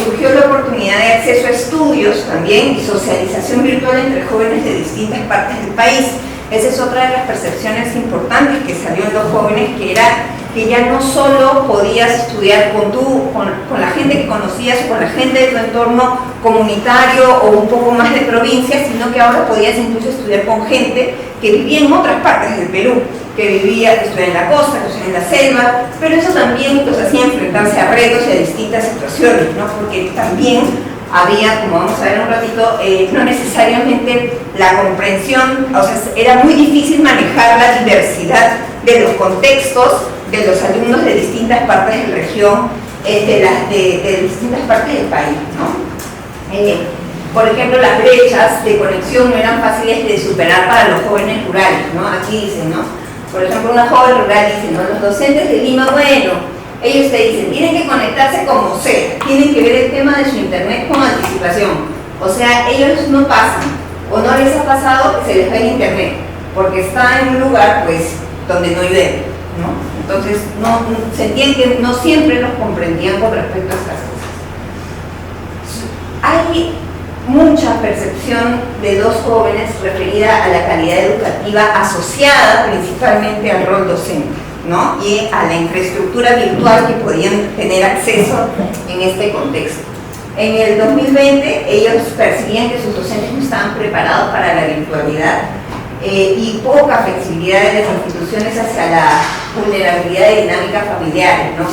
Surgió la oportunidad de acceso a estudios también y socialización virtual entre jóvenes de distintas partes del país. Esa es otra de las percepciones importantes que salió en los jóvenes, que era que ya no solo podías estudiar con la gente que conocías o con la gente de tu entorno comunitario o un poco más de provincia, sino que ahora podías incluso estudiar con gente que vivía en otras partes del Perú, que estudiaba en la costa, que estudiaba en la selva, pero eso también los hacía enfrentarse a retos y a distintas situaciones, ¿no? Porque también había, como vamos a ver un ratito, no necesariamente la comprensión, o sea, era muy difícil manejar la diversidad de los contextos de los alumnos de distintas partes de la región, de distintas partes del país, ¿no? Por ejemplo, las brechas de conexión no eran fáciles de superar para los jóvenes rurales, ¿no? Aquí dicen, ¿no? Por ejemplo, una joven rural dice, ¿no? Los docentes de Lima, bueno, ellos te dicen, tienen que conectarse como sea, tienen que ver el tema de su internet con anticipación. O sea, ellos no pasan, o no les ha pasado que se les va el internet, porque está en un lugar, pues, donde no llueve, ¿no? Entonces, sentían que no siempre los comprendían con respecto a estas cosas. Hay mucha percepción de los jóvenes referida a la calidad educativa asociada principalmente al rol docente, ¿no? Y a la infraestructura virtual que podían tener acceso en este contexto. En el 2020 ellos percibían que sus docentes no estaban preparados para la virtualidad y poca flexibilidad de las instituciones hacia la vulnerabilidad de dinámicas familiares, ¿no? O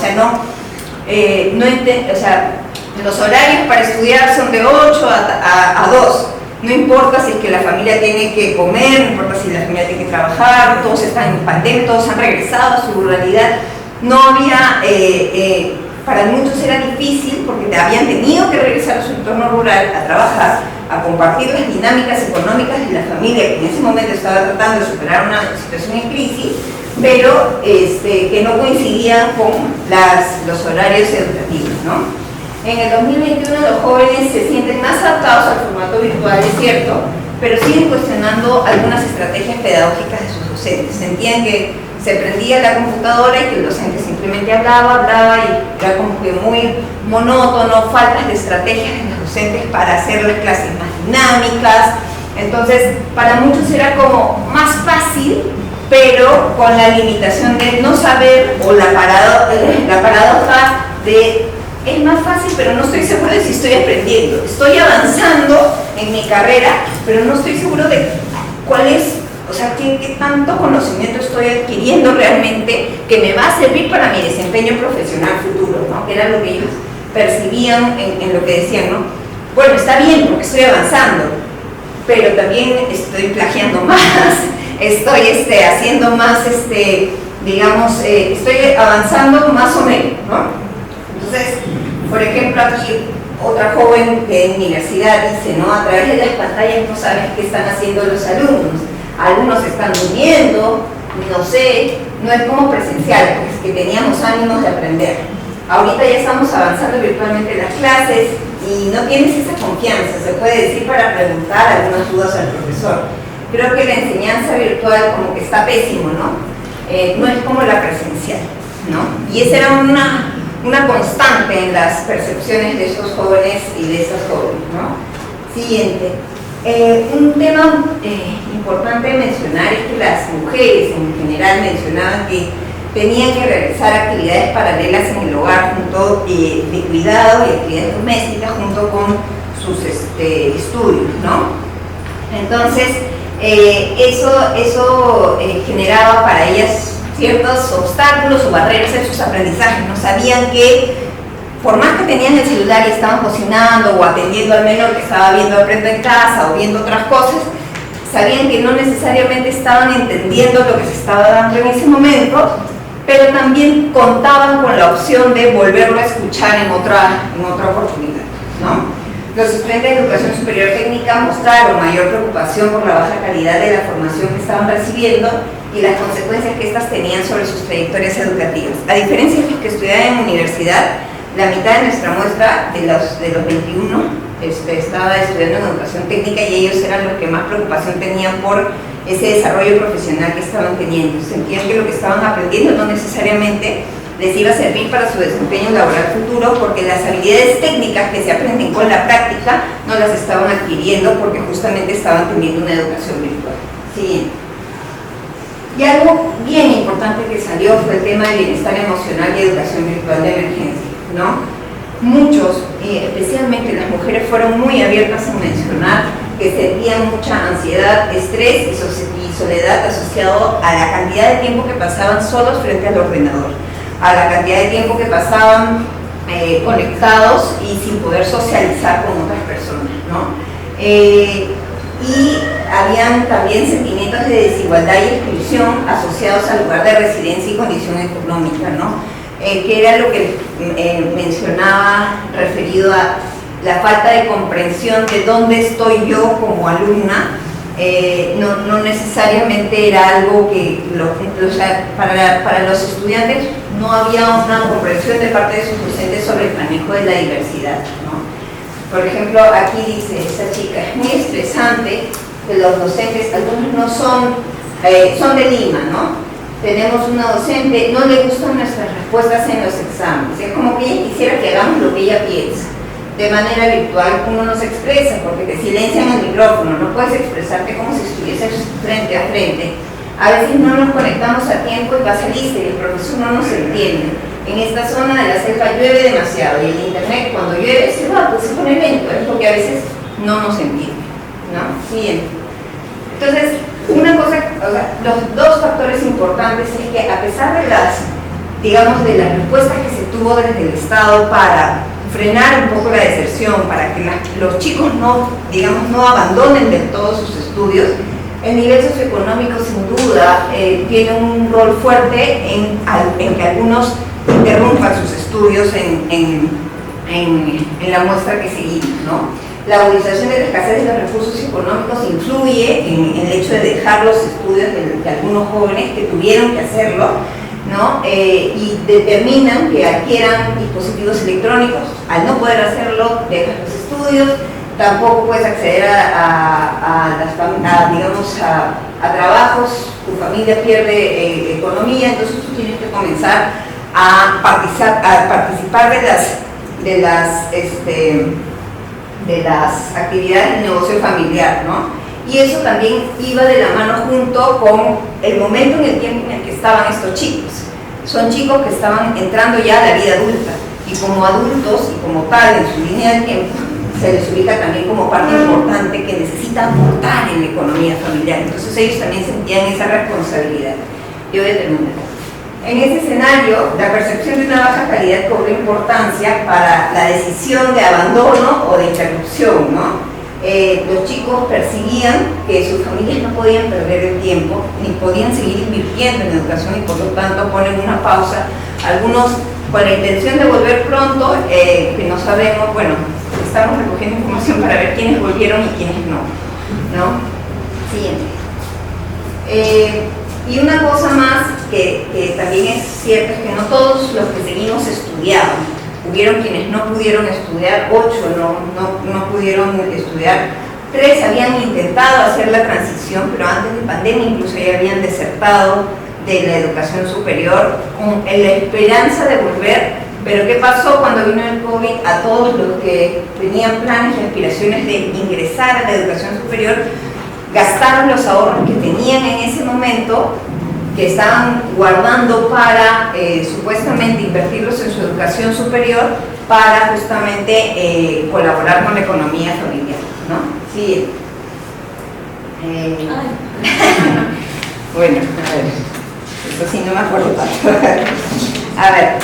sea, los horarios para estudiar son de 8 a 2. No importa si es que la familia tiene que comer, no importa si la familia tiene que trabajar, todos están en pandemia, todos han regresado a su ruralidad. No había, para muchos era difícil porque habían tenido que regresar a su entorno rural a trabajar, a compartir las dinámicas económicas de la familia que en ese momento estaba tratando de superar una situación en crisis, pero que no coincidían con los horarios educativos, ¿no? En el 2021 los jóvenes se sienten más adaptados al formato virtual, es cierto, pero siguen cuestionando algunas estrategias pedagógicas de sus docentes. Sentían que se prendía la computadora y que el docente simplemente hablaba y era como que muy monótono, faltas de estrategias de los docentes para hacer las clases más dinámicas. Entonces, para muchos era como más fácil, pero con la limitación de no saber o la paradoja de es más fácil, pero no estoy segura de si estoy aprendiendo. Estoy avanzando en mi carrera, pero no estoy seguro de cuál es, o sea, qué tanto conocimiento estoy adquiriendo realmente que me va a servir para mi desempeño profesional futuro, ¿no? Que era lo que ellos percibían en lo que decían, ¿no? Bueno, está bien porque estoy avanzando, pero también estoy plagiando más, estoy haciendo más, digamos, estoy avanzando más o menos, ¿no? Entonces, por ejemplo, aquí otra joven de universidad dice, ¿no? A través de las pantallas no sabes qué están haciendo los alumnos. Algunos están durmiendo, no sé, no es como presencial, pues que teníamos ánimos de aprender. Ahorita ya estamos avanzando virtualmente en las clases y no tienes esa confianza, se puede decir, para preguntar algunas dudas al profesor. Creo que la enseñanza virtual como que está pésimo, ¿no? No es como la presencial, ¿no? Y esa era una constante en las percepciones de estos jóvenes y de estas jóvenes, ¿no? Siguiente. Un tema importante de mencionar es que las mujeres en general mencionaban que tenían que realizar actividades paralelas en el hogar de cuidado y actividades domésticas junto con sus estudios, ¿no? Entonces, eso generaba para ellas ciertos obstáculos o barreras en sus aprendizajes. No sabían que, por más que tenían el celular y estaban cocinando o atendiendo al menor que estaba viendo Aprendo en Casa o viendo otras cosas, sabían que no necesariamente estaban entendiendo lo que se estaba dando en ese momento, pero también contaban con la opción de volverlo a escuchar en otra oportunidad, ¿no? Los estudiantes de educación superior técnica mostraron mayor preocupación por la baja calidad de la formación que estaban recibiendo y las consecuencias que éstas tenían sobre sus trayectorias educativas. A diferencia de los que estudiaban en universidad, la mitad de nuestra muestra, de los 21, estaba estudiando en educación técnica y ellos eran los que más preocupación tenían por ese desarrollo profesional que estaban teniendo. Sentían que lo que estaban aprendiendo no necesariamente les iba a servir para su desempeño laboral futuro, porque las habilidades técnicas que se aprenden con la práctica no las estaban adquiriendo porque justamente estaban teniendo una educación virtual. Siguiente. Y algo bien importante que salió fue el tema del bienestar emocional y educación virtual de emergencia, ¿no? Muchos, especialmente las mujeres, fueron muy abiertas en mencionar que sentían mucha ansiedad, estrés y soledad asociado a la cantidad de tiempo que pasaban solos frente al ordenador, a la cantidad de tiempo que pasaban conectados y sin poder socializar con otras personas, ¿no? Y habían también sentimientos de desigualdad y exclusión asociados al lugar de residencia y condición económica, ¿no? Que era lo que mencionaba referido a la falta de comprensión de dónde estoy yo como alumna. No necesariamente era algo que, o sea, para los estudiantes no había una comprensión de parte de sus docentes sobre el manejo de la diversidad, ¿no? Por ejemplo, aquí dice esta chica, es muy estresante que los docentes, algunos no son de Lima, ¿no? Tenemos una docente, no le gustan nuestras respuestas en los exámenes, es como que ella quisiera que hagamos lo que ella piensa. De manera virtual uno no se expresa porque te silencian el micrófono, no puedes expresarte como si estuvieses frente a frente. A veces no nos conectamos a tiempo y pasa lista y el profesor no nos entiende. En esta zona de la selva llueve demasiado y el internet cuando llueve se va, pues se pone lento, es porque a veces no nos entiende, ¿no? Siguiente. Entonces, una cosa, o sea, los dos factores importantes es que a pesar de las respuestas que se tuvo desde el Estado para frenar un poco la deserción, para que los chicos no abandonen del todo sus estudios, el nivel socioeconómico sin duda tiene un rol fuerte en que algunos interrumpan sus estudios en la muestra que seguimos, ¿no? La agudización de la escasez de los recursos económicos influye en el hecho de dejar los estudios de algunos jóvenes que tuvieron que hacerlo, ¿no? Y determinan que adquieran dispositivos electrónicos. Al no poder hacerlo, dejas los estudios, tampoco puedes acceder a trabajos, tu familia pierde economía, entonces tú tienes que comenzar a participar de las actividades de negocio familiar, ¿no? Y eso también iba de la mano junto con el momento en el tiempo en el que estaban estos chicos. Son chicos que estaban entrando ya a la vida adulta y como adultos y como tal en su línea de tiempo se les ubica también como parte importante que necesita aportar en la economía familiar. Entonces ellos también sentían esa responsabilidad. Yo voy a terminar. En ese escenario, la percepción de una baja calidad cobró importancia para la decisión de abandono o de interrupción, ¿no? Los chicos percibían que sus familias no podían perder el tiempo, ni podían seguir invirtiendo en educación y por lo tanto ponen una pausa. Algunos con la intención de volver pronto, que no sabemos, bueno, estamos recogiendo información para ver quiénes volvieron y quiénes no. Siguiente. Y una cosa más que también es cierto es que no todos los que seguimos estudiaban. Hubieron quienes no pudieron estudiar, 8 no pudieron estudiar, 3 habían intentado hacer la transición, pero antes de pandemia incluso ya habían desertado de la educación superior con la esperanza de volver. Pero ¿qué pasó cuando vino el COVID? A todos los que tenían planes y aspiraciones de ingresar a la educación superior, gastaron los ahorros que tenían en ese momento, que estaban guardando para supuestamente invertirlos en su educación superior para justamente colaborar con la economía familiar, ¿no? Sí. Bueno, a ver, esto sí no me acuerdo tanto. A ver,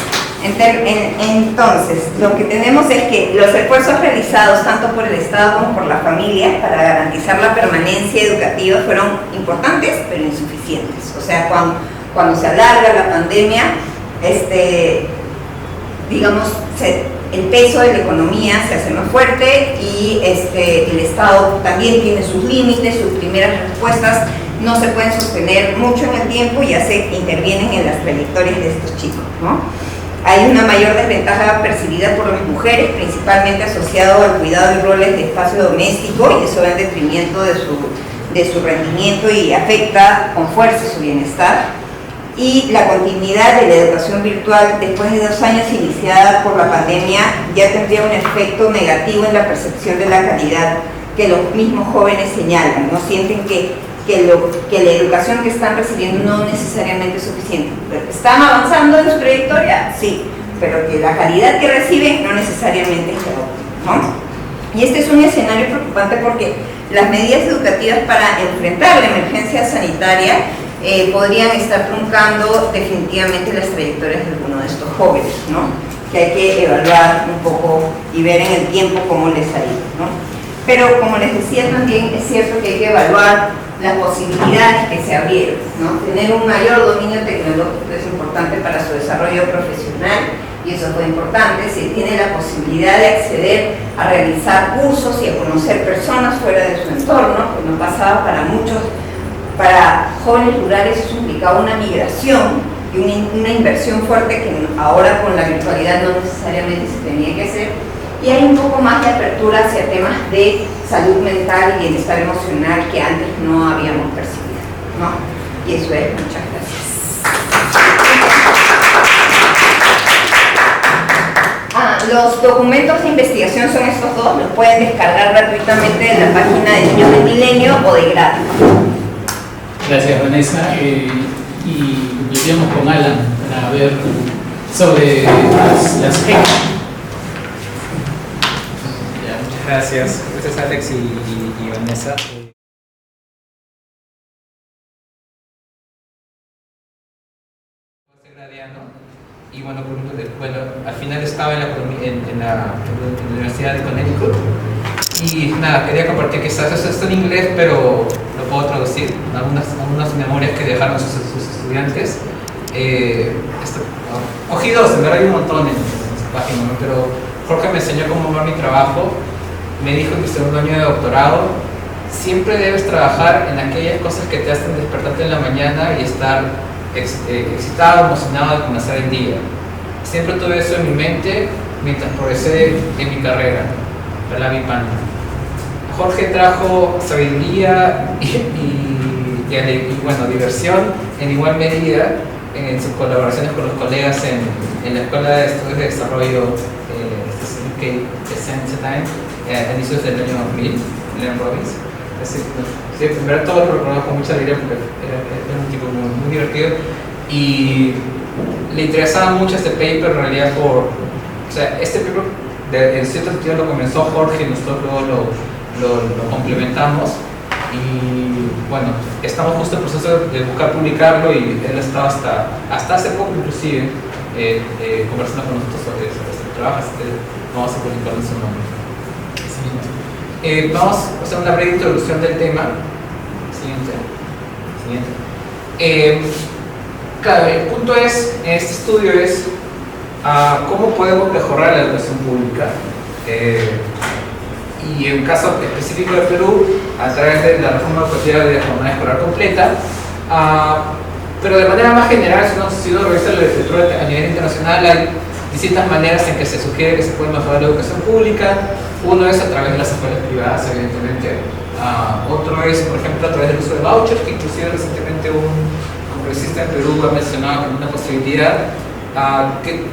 entonces, lo que tenemos es que los esfuerzos realizados tanto por el Estado como por la familia para garantizar la permanencia educativa fueron importantes, pero insuficientes. O sea, cuando se alarga la pandemia, el peso de la economía se hace más fuerte y el Estado también tiene sus límites, sus primeras respuestas no se pueden sostener mucho en el tiempo y ya se intervienen en las trayectorias de estos chicos, ¿no? Hay una mayor desventaja percibida por las mujeres, principalmente asociado al cuidado y roles de espacio doméstico, y eso va en detrimento de su rendimiento y afecta con fuerza su bienestar. Y la continuidad de la educación virtual después de 2 años iniciada por la pandemia ya tendría un efecto negativo en la percepción de la calidad que los mismos jóvenes señalan, ¿no? Sienten que que la educación que están recibiendo no necesariamente es suficiente. ¿Están avanzando en su trayectoria? Sí, pero que la calidad que reciben no necesariamente es la óptima, ¿no? Y este es un escenario preocupante porque las medidas educativas para enfrentar la emergencia sanitaria podrían estar truncando definitivamente las trayectorias de algunos de estos jóvenes, ¿no? Que hay que evaluar un poco y ver en el tiempo cómo les ha ido, ¿no? Pero como les decía también, es cierto que hay que evaluar las posibilidades que se abrieron, ¿no? Tener un mayor dominio tecnológico es importante para su desarrollo profesional, y eso fue importante. Se tiene la posibilidad de acceder a realizar cursos y a conocer personas fuera de su entorno, que no pasaba para muchos, para jóvenes rurales eso implicaba una migración y una inversión fuerte que ahora con la virtualidad no necesariamente se tenía que hacer, y hay un poco más de apertura hacia temas de salud mental y bienestar emocional que antes no habíamos percibido, ¿no? Y eso es. Muchas gracias. Los documentos de investigación son estos dos, los pueden descargar gratuitamente de la página de Niños del Milenio o de Grado. Gracias, Vanessa. Y concluimos con Alan para ver sobre las PEC. Muchas gracias. Gracias, Alex y Vanessa. Y bueno, al final estaba en la Universidad de Connecticut y nada, quería compartir que esto está en inglés, pero lo puedo traducir, algunas memorias que dejaron sus estudiantes. Cogí dos, en verdad hay un montón en su página, ¿no? Pero Jorge me enseñó cómo ver mi trabajo, me dijo que en mi segundo año de doctorado siempre debes trabajar en aquellas cosas que te hacen despertarte en la mañana y estar excitado, emocionado de comenzar el día. Siempre tuve eso en mi mente mientras progresé en mi carrera. Jorge trajo sabiduría y bueno, diversión en igual medida en sus colaboraciones con los colegas en la Escuela de Estudios de Desarrollo que a inicios del año 2000, Leon Robbins. Sí, en verdad todo lo recordaba con mucha alegría porque era un tipo muy divertido y le interesaba mucho este paper en realidad este paper en cierto sentido lo comenzó Jorge y nosotros luego lo complementamos y bueno, estamos justo en el proceso de buscar publicarlo y él estaba hasta hace poco inclusive conversando con nosotros sobre este trabajo, así que vamos a publicarlo en su nombre. Vamos a hacer una breve introducción del tema. Siguiente. Claro, el punto en este estudio es cómo podemos mejorar la educación pública. Y en el caso específico de Perú, a través de la reforma educativa de jornada escolar completa. Pero de manera más general, si uno revisa la literatura a nivel internacional, hay distintas maneras en que se sugiere que se puede mejorar la educación pública. Uno es a través de las escuelas privadas, evidentemente. Otro es, por ejemplo, a través del uso de vouchers, que inclusive recientemente un congresista en Perú ha mencionado como una posibilidad. Que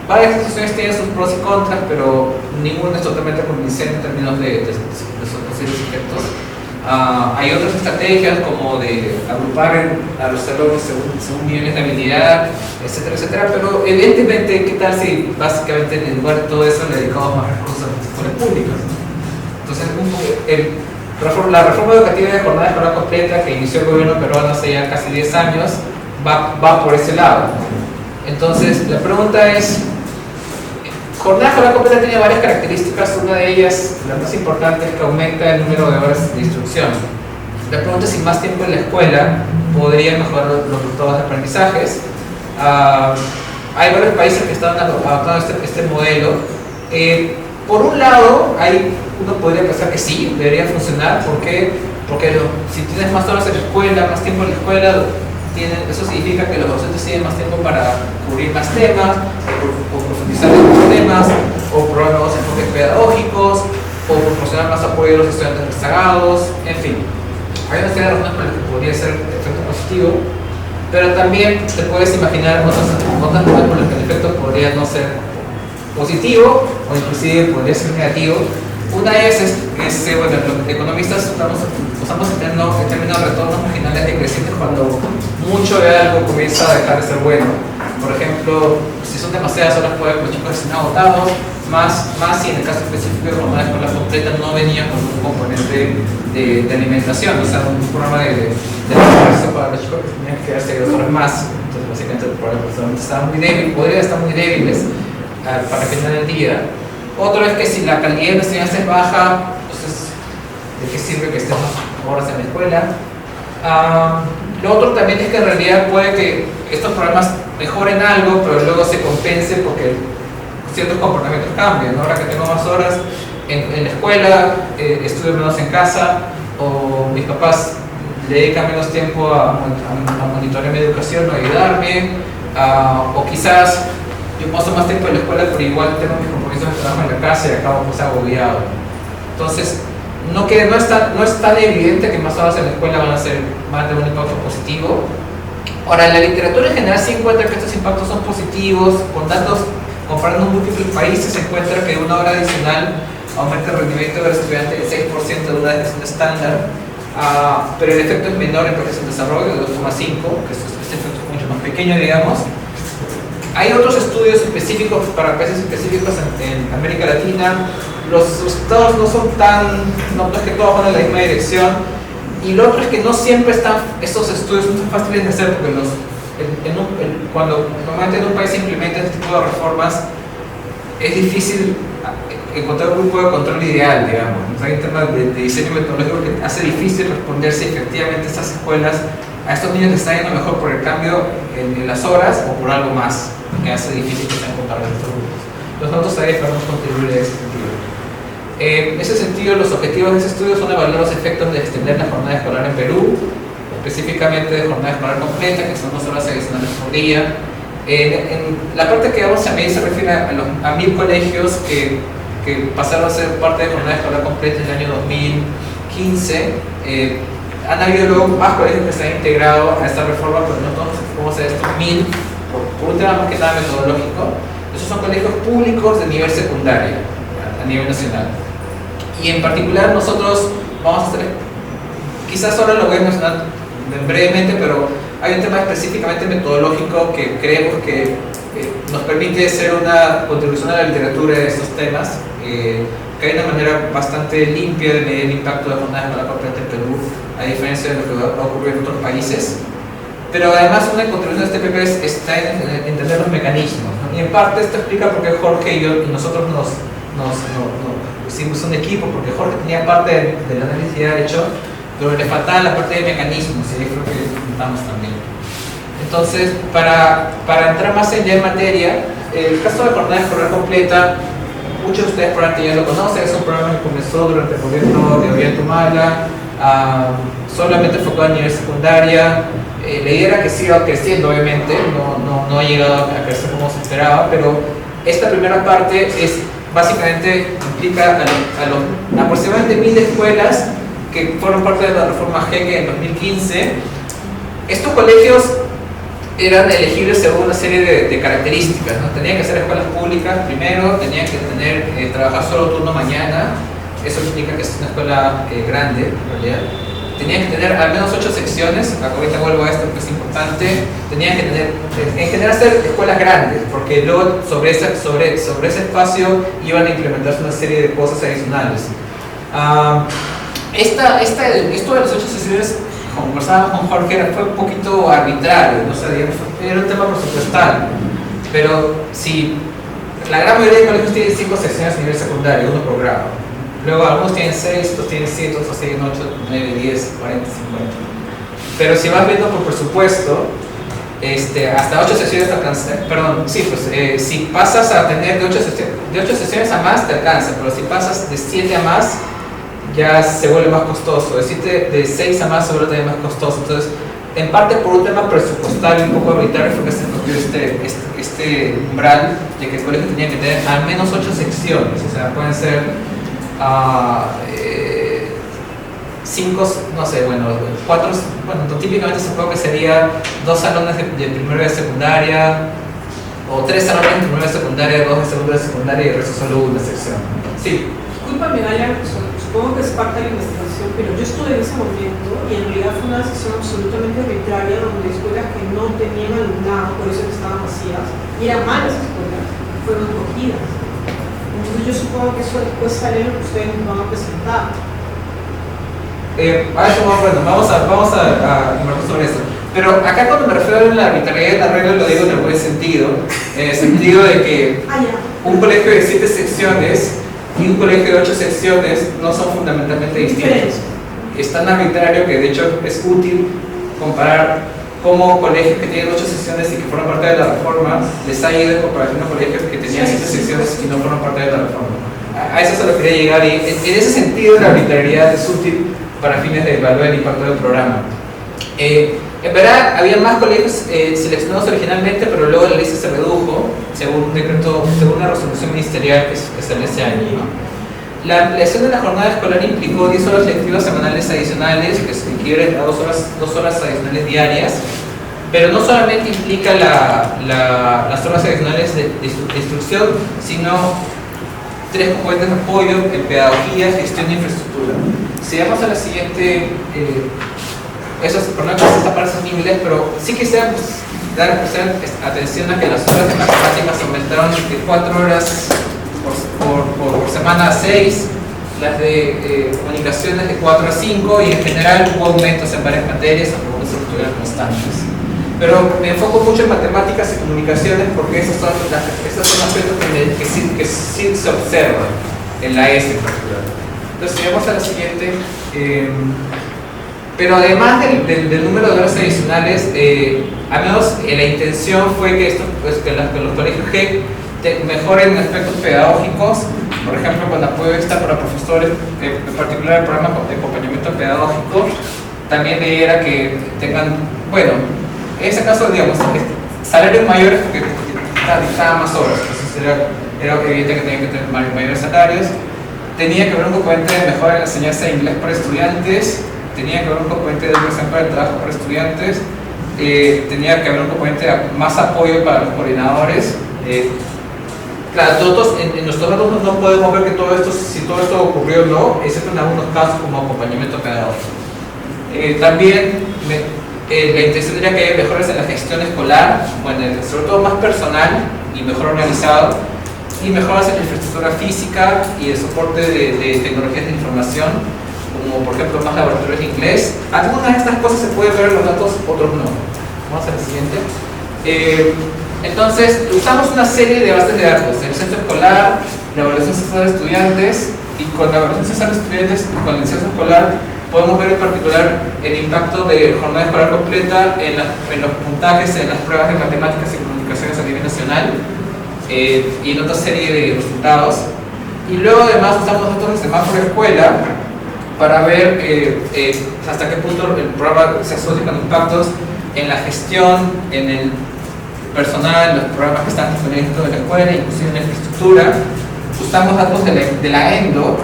varias instituciones tienen sus pros y contras, pero ninguno es totalmente convincente en términos de sus posibles efectos. Hay otras estrategias como de agrupar a los alumnos según niveles de habilidad, etcétera, etcétera, pero evidentemente, ¿qué tal si básicamente en lugar de todo eso le dedicamos más recursos a las escuelas públicas? Entonces, la reforma educativa de jornada escolar completa que inició el gobierno peruano hace ya casi 10 años va por ese lado. Entonces, la pregunta es, jornada escolar completa tiene varias características. Una de ellas, la más importante, es que aumenta el número de horas de instrucción. La pregunta es si más tiempo en la escuela podría mejorar los resultados de aprendizajes. Hay varios países que están adoptando este modelo. Por un lado, uno podría pensar que sí, debería funcionar. ¿Por qué? Porque si tienes más horas en la escuela, más tiempo en la escuela, eso significa que los docentes tienen más tiempo para cubrir más temas, o profundizar en los temas, o probar nuevos enfoques pedagógicos, o proporcionar más apoyo a los estudiantes rezagados, en fin. Hay una serie de razones por las que podría ser efecto positivo, pero también te puedes imaginar otras razones por las que el efecto podría no ser positivo, o inclusive podría ser negativo. Una es que bueno, los economistas usamos usamos el término retornos marginales decrecientes cuando mucho de algo comienza a dejar de ser bueno. Por ejemplo, si son demasiadas horas puede que los chicos estén agotados, más si en el caso específico de jornada escolar completa no venía con un componente de alimentación, o sea, un programa de esfuerzo para los chicos que tenían que quedarse 2 horas más. Entonces, básicamente, el programa estaba muy débil, podría estar muy débiles para el final del día. Otro es que si la calidad de la enseñanza es baja, entonces, ¿de qué sirve que estemos horas en la escuela? Lo otro también es que en realidad puede que estos programas mejoren algo, pero luego se compense porque ciertos comportamientos cambian, ¿no? Ahora que tengo más horas en la escuela, estudio menos en casa, o mis papás le dedican menos tiempo a monitorear mi educación o ayudarme, o quizás yo paso más tiempo en la escuela, pero igual tengo mis compromisos de trabajo en la casa y acabo pues agobiado. Entonces, no es tan evidente que más horas en la escuela van a tener un impacto positivo. Ahora, en la literatura en general sí encuentra que estos impactos son positivos, con datos comparando múltiples países se encuentra que una hora adicional aumenta el rendimiento del estudiante del 6% de una educación estándar, pero el efecto es menor en países en desarrollo, de 2,5, que este efecto es mucho más pequeño, digamos. Hay otros estudios específicos para países específicos en América Latina. Los resultados no es que todos van en la misma dirección, y lo otro es que no siempre estos estudios son tan fáciles de hacer, porque cuando normalmente en un país se implementa este tipo de reformas es difícil encontrar un grupo de control ideal, digamos. Hay un tema de diseño metodológico que hace difícil responder si efectivamente estas escuelas a estos niños les está yendo mejor por el cambio en las horas o por algo más, que hace difícil que sean comparables estos grupos. Entonces nosotros ahí esperamos contribuir en ese sentido. En ese sentido, los objetivos de ese estudio son evaluar los efectos de extender la jornada escolar en Perú, específicamente de jornada escolar completa, que son 2 horas adicionales por día. En la parte que vamos a medir se refiere a 1000 colegios que pasaron a ser parte de jornada escolar completa en el año 2015. Han habido luego más colegios que se han integrado a esta reforma, pero no todos vamos a hacer estos 1000 por un tema más que nada metodológico. Esos son colegios públicos de nivel secundario a nivel nacional. Y en particular nosotros vamos a hacer, quizás ahora lo voy a mencionar brevemente, pero hay un tema específicamente metodológico que creemos que nos permite hacer una contribución a la literatura de estos temas, que hay una manera bastante limpia de medir el impacto de jornada escolar completa en Perú, a diferencia de lo que ha ocurrido en otros países. Pero además una contribución de este PP está en entender los mecanismos, ¿no? Y en parte esto explica por qué Jorge y yo y nosotros hicimos un equipo, porque Jorge tenía parte del análisis ya hecho, pero le faltaba la parte de mecanismos, y ahí creo que juntamos también. Entonces, para entrar más allá en materia, el caso de jornada escolar completa, muchos de ustedes probablemente ya lo conocen, es un programa que comenzó durante el gobierno de Ollanta Humala, solamente enfocado a nivel secundaria. La idea era que siga creciendo, obviamente, no ha llegado a crecer como se esperaba, pero esta primera parte básicamente implica a aproximadamente 1000 escuelas que fueron parte de la reforma Jeque en 2015. Estos colegios eran elegibles según una serie de características, ¿no? Tenían que ser escuelas públicas primero, tenían que trabajar solo turno mañana, eso implica que es una escuela grande en realidad. Tenían que tener al menos 8 secciones, ahorita vuelvo a esto que es importante. Tenían que tener, en general, ser escuelas grandes, porque luego sobre ese espacio iban a implementarse una serie de cosas adicionales. Esto de las 8 secciones, como conversábamos con Jorge, fue un poquito arbitrario, ¿no? O sea, digamos, era un tema presupuestal, pero si la gran mayoría de colegios tienen 5 secciones a nivel secundario, uno por grado. Luego algunos tienen 6, otros tienen 7, otros tienen 8, 9, 10, 40, 50. Pero si vas viendo por presupuesto, hasta 8 sesiones te alcanza. Perdón, sí, pues si pasas a tener de 8 sesiones a más te alcanza, pero si pasas de 7 a más ya se vuelve más costoso. De 6 a más se vuelve también más costoso. Entonces, en parte por un tema presupuestario un poco arbitrario fue que se escogió este umbral de que el colegio tenía que tener al menos 8 secciones. O sea, pueden ser 5, no sé, 4, típicamente supongo que sería 2 salones de primero de secundaria, o 3 salones de primero de secundaria, 2 de segundo de secundaria y el resto solo una sección. Sí. Disculpa, Medalla, supongo que es parte de la investigación, pero yo estuve en ese momento y en realidad fue una decisión absolutamente arbitraria donde escuelas que no tenían alumnado, por eso que estaban vacías, y eran malas escuelas, fueron escogidas. Entonces yo supongo que eso después sale lo que ustedes nos van a presentar. Vamos a invertir sobre eso. Pero acá cuando me refiero a la arbitrariedad de la regla lo digo en el buen sentido, en el sentido de que un colegio de 7 secciones y un colegio de 8 secciones no son fundamentalmente distintos. Es tan arbitrario que de hecho es útil comparar cómo colegios que tienen 8 secciones y que fueron parte de la reforma les ha ido en comparación a colegios que tenían 7 secciones y no fueron parte de la reforma. A eso se lo quería llegar y en ese sentido la arbitrariedad es útil para fines de evaluar el impacto del programa. En verdad, había más colegios seleccionados originalmente, pero luego la lista se redujo según un decreto, según una resolución ministerial que salió ese año, ¿no? La ampliación de la jornada escolar implicó 10 horas lectivas semanales adicionales, que se equivalen a 2 horas adicionales diarias, pero no solamente implica las horas adicionales de instrucción, sino 3 componentes de apoyo en pedagogía, gestión e infraestructura. Si vamos a la siguiente, eso es por no que esta parte en inglés, pero sí quisiera dar atención a que las horas de matemáticas aumentaron de 4 horas por semana a 6, las de comunicaciones de 4 a 5 y en general hubo aumentos en varias materias, aunque estuvieron constantes. Pero me enfoco mucho en matemáticas y comunicaciones porque esos son aspectos que sí se observan en la ESE en particular. Entonces, si vamos a la siguiente. Pero además del número de horas adicionales, al menos la intención fue que, que los colegios G mejoren aspectos pedagógicos, por ejemplo, con apoyo extra para profesores, en particular el programa de acompañamiento pedagógico, también de idea era que tengan, bueno, en ese caso, digamos, salarios mayores porque dictaban más horas, entonces era evidente que tenían que tener mayores salarios. Tenía que haber un componente de mejora en la enseñanza de inglés para estudiantes, tenía que haber un componente de educación para el trabajo para estudiantes, tenía que haber un componente de más apoyo para los coordinadores. Claro, todos en nuestros alumnos no podemos ver que todo esto, si todo esto ocurrió o no, excepto en algunos casos como acompañamiento pedagógico. También la intención era que haya mejoras en la gestión escolar, bueno, sobre todo más personal y mejor organizado, y mejoras en la infraestructura física y el soporte de tecnologías de información, como por ejemplo más laboratorios de inglés. Algunas de estas cosas se pueden ver en los datos, otros no. Vamos a la siguiente. Entonces, usamos una serie de bases de datos, el centro escolar, la evaluación censal de estudiantes, y con la evaluación censal de estudiantes y con el censo escolar podemos ver en particular el impacto de jornada escolar completa en los puntajes en las pruebas de matemáticas y comunicaciones a nivel nacional, y en otra serie de resultados. Y luego además usamos datos de semáforo escuela para ver hasta qué punto el programa se asocia con impactos en la gestión, en el personal, los programas que están disponibles dentro de la escuela, inclusive en la infraestructura. Usamos datos de la ENDO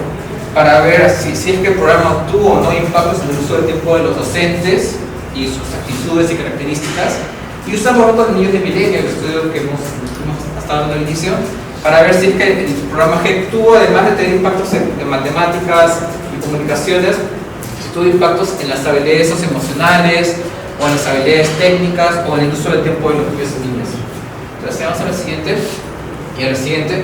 para ver si es que el programa tuvo o no impactos en el uso del tiempo de los docentes y sus actitudes y características. Y usamos datos de niños de milenio, el estudio que hemos estado dando al inicio, para ver si es que el programa G tuvo, además de tener impactos en matemáticas y comunicaciones, tuvo impactos en las habilidades socioemocionales, o en las habilidades técnicas, o en el uso del tiempo de los niños y niñas. Entonces, vamos a la siguiente, y a la siguiente.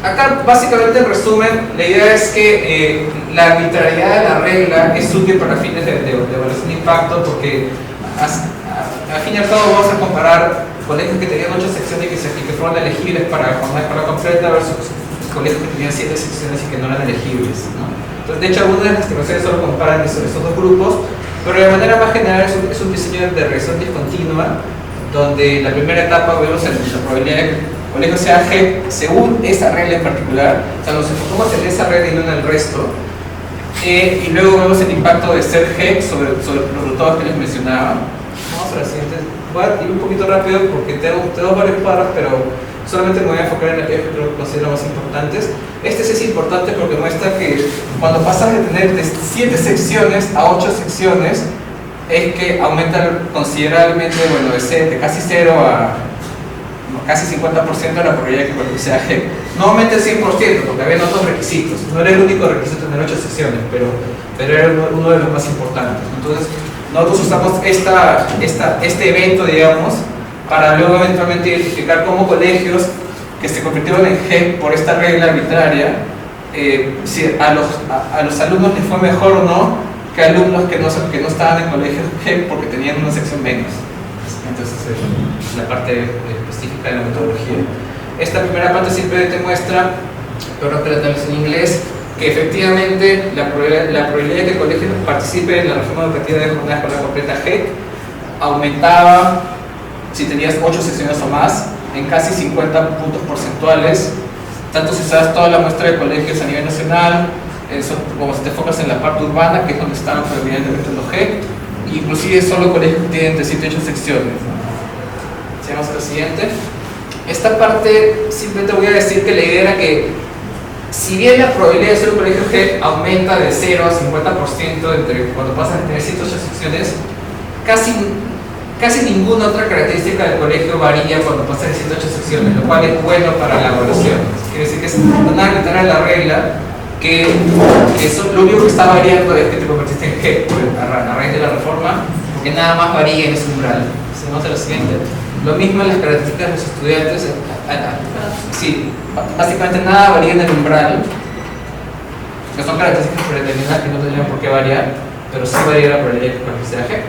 Acá, básicamente, en resumen, la idea es que la arbitrariedad de la regla es útil para fines de evaluación de impacto, porque al fin y al cabo vamos a comparar colegios que tenían 8 secciones y que fueron elegibles para jornada escolar completa versus colegios que tenían 7 secciones y que no eran elegibles, ¿no? Entonces, de hecho, algunas de las estimaciones solo comparan esos dos grupos, pero de manera más general es un diseño de regresión discontinua, donde la primera etapa vemos la probabilidad de que el colegio sea G según esa regla en particular, o sea, nos enfocamos en esa regla y no en el resto, y luego vemos el impacto de ser G sobre los resultados que les mencionaba. Vamos a la siguiente. Voy a ir un poquito rápido porque tengo varios cuadros, pero solamente me voy a enfocar en aquellos que creo que considero más importantes. Este sí es importante porque muestra que cuando pasas de tener de 7 secciones a 8 secciones, es que aumenta considerablemente, bueno, de casi 0 a casi 50% de la probabilidad de que el colegio sea GEC. No aumente el 100% porque había otros requisitos, no era el único requisito tener 8 secciones, pero era uno de los más importantes. Entonces nosotros usamos este evento, digamos, para luego eventualmente identificar cómo colegios que se convirtieron en GEC por esta regla arbitraria, si a los alumnos les fue mejor o no que alumnos que no estaban en colegios GEC porque tenían una sección menos. Entonces es la parte específica de la metodología. Esta primera parte simplemente muestra, pero tal vez en inglés, que efectivamente la probabilidad de que el colegio participe en la reforma educativa de jornada escolar completa GEC aumentaba si tenías 8 secciones o más en casi 50 puntos porcentuales, tanto si usas toda la muestra de colegios a nivel nacional, como si te enfocas en la parte urbana, que es donde están predominantemente los GEC, inclusive solo colegios que tienen de 7 8 secciones. Sigamos a la siguiente. Esta parte simplemente voy a decir que la idea era que si bien la probabilidad de ser un colegio GEC aumenta de 0 a 50% entre cuando pasas a tener 7 8 secciones, casi ninguna otra característica del colegio varía cuando pasas de 7 8 secciones, lo cual es bueno para la evaluación. Quiere decir que es una literal la regla que lo único que está variando es que te convertiste en GEC a raíz de la reforma, porque nada más varía en ese umbral. Sigamos a la siguiente. Lo mismo en las características de los estudiantes. Sí, básicamente nada varía en el umbral, que son características predeterminadas que no tendrían por qué variar, pero sí varía la probabilidad de que sea GEC.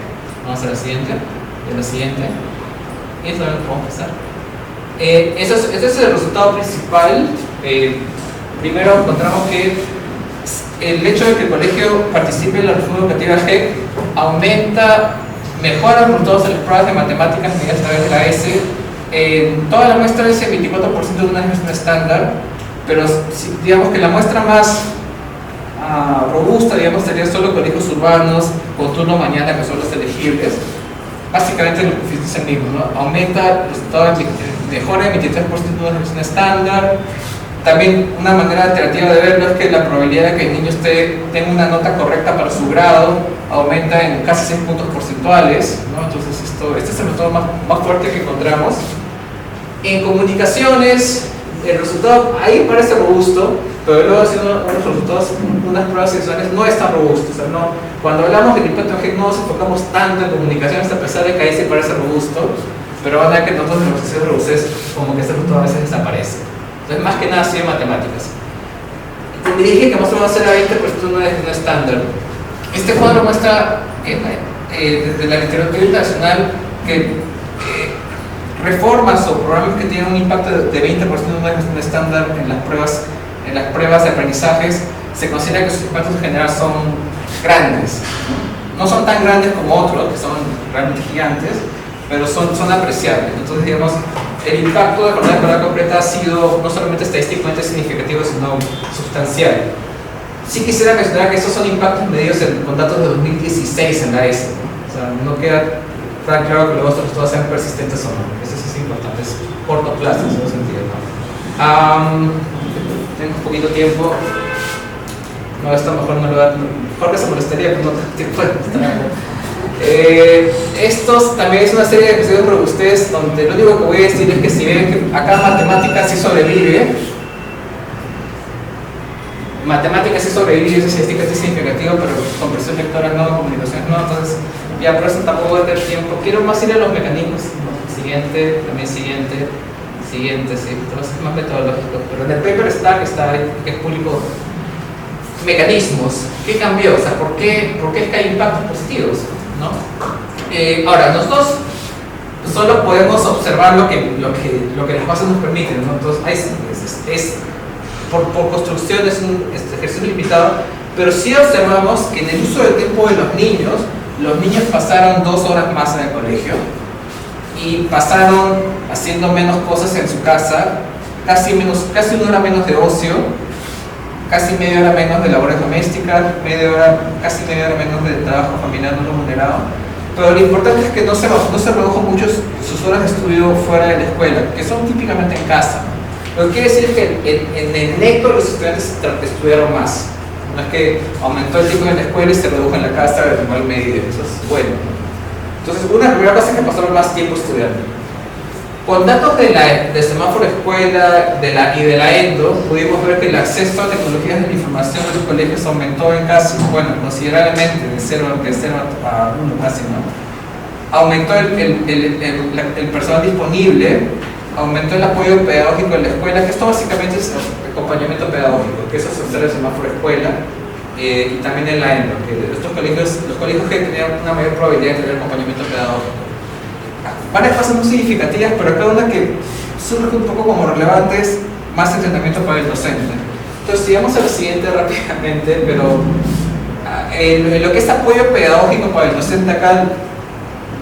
Vamos a la siguiente. Y a la siguiente. Y esto es lo que vamos a empezar. Este es el resultado principal. Primero encontramos que el hecho de que el colegio participe en la reforma educativa GEC mejora los resultados de las pruebas de matemáticas medidas a través de la S. Toda la muestra es el 24% de una dimensión estándar, pero digamos que la muestra más robusta, digamos, sería solo colegios urbanos con turno mañana, que son los elegibles. Básicamente lo que es el mismo, ¿no? Aumenta el resultado, mejora el 23% de una dimensión estándar. También una manera alternativa de verlo es que la probabilidad de que el niño tenga una nota correcta para su grado aumenta en casi 6 puntos porcentuales, ¿no? Entonces este es el resultado más fuerte que encontramos. En comunicaciones, el resultado ahí parece robusto, pero luego haciendo unos resultados, unas pruebas sexuales no es tan robusto. O sea, cuando hablamos del impacto GEC no nos enfocamos tanto en comunicaciones, a pesar de que ahí sí parece robusto, pero van a ver que nosotros en los ejercicios robustes como que este resultado a veces desaparece. Entonces, más que nada, sí de matemáticas. Como dije que más o menos era 20% de una estándar. Este cuadro muestra desde la literatura internacional que reformas o programas que tienen un impacto de 20% de una estándar en las pruebas de aprendizajes, se considera que sus impactos en general son grandes. No son tan grandes como otros, que son realmente gigantes, pero son apreciables. Entonces, digamos, el impacto de jornada escolar completa ha sido no solamente estadísticamente significativo, sino sustancial. Sí quisiera mencionar que estos son impactos medidos con datos de 2016 en la ESE, ¿no? O sea, no queda tan claro que luego estos resultados sean persistentes o no. Eso sí es importante, es corto plazo en ese sentido, ¿no? Tengo un poquito tiempo. No, esto mejor no lo da. Jorge se molestaría, pero no tengo tiempo de mostrar. Estos también es una serie de episodios de robustez donde lo único que voy a decir es que si ven que acá matemáticas sí sobrevive, es estadística sí significativo, pero comprensión lectora no, comunicaciones no. Entonces ya por eso tampoco voy a tener tiempo. Quiero más ir a los mecanismos. Siguiente, también siguiente, sí, entonces es más metodológico, pero en el paper está, que es público. Mecanismos, ¿qué cambió? O sea, ¿por qué es que hay impactos positivos? ¿No? Ahora, nosotros solo podemos observar lo que las cosas nos permiten, ¿no? Entonces, por construcción es un ejercicio limitado, pero sí observamos que en el uso del tiempo de los niños pasaron 2 horas más en el colegio y pasaron haciendo menos cosas en su casa, casi 1 hora menos de ocio, casi media hora menos de labores domésticas, casi media hora menos de trabajo familiar no remunerado. Pero lo importante es que no se redujo mucho sus horas de estudio fuera de la escuela, que son típicamente en casa. Lo que quiere decir es que en el neto los estudiantes estudiaron más. No es que aumentó el tiempo en la escuela y se redujo en la casa de igual medida. Eso es bueno. Entonces, una primera cosa es que pasaron más tiempo estudiando. Con datos de semáforo escuela y de la ENDO, pudimos ver que el acceso a tecnologías de la información en los colegios aumentó en casi, bueno, considerablemente, de 0 a 1 casi, ¿no? Aumentó el personal disponible, aumentó el apoyo pedagógico en la escuela, que esto básicamente es acompañamiento pedagógico, que eso se observa en semáforo escuela, y también en la ENDO, que los colegios que tenían una mayor probabilidad de tener acompañamiento pedagógico. Varias cosas muy significativas, pero cada una que surge un poco como relevantes, más entrenamiento para el docente. Entonces, sigamos a lo siguiente rápidamente, pero en lo que es apoyo pedagógico para el docente acá,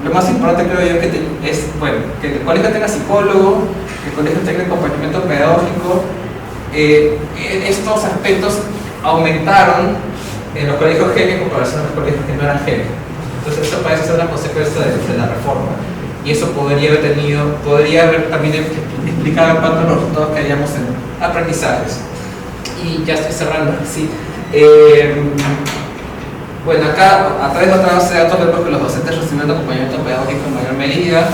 lo más importante creo yo es, bueno, que el colegio tenga psicólogo, que el colegio tenga acompañamiento pedagógico. Estos aspectos aumentaron en los colegios GEC en comparación a los colegios que no eran GEC. Entonces, eso parece ser una consecuencia de la reforma. Y eso podría haber también explicado en cuanto a los resultados que hayamos en aprendizajes. Y ya estoy cerrando, sí. Bueno, acá a través de otra base de datos vemos que los docentes reciben acompañamiento pedagógico en mayor medida.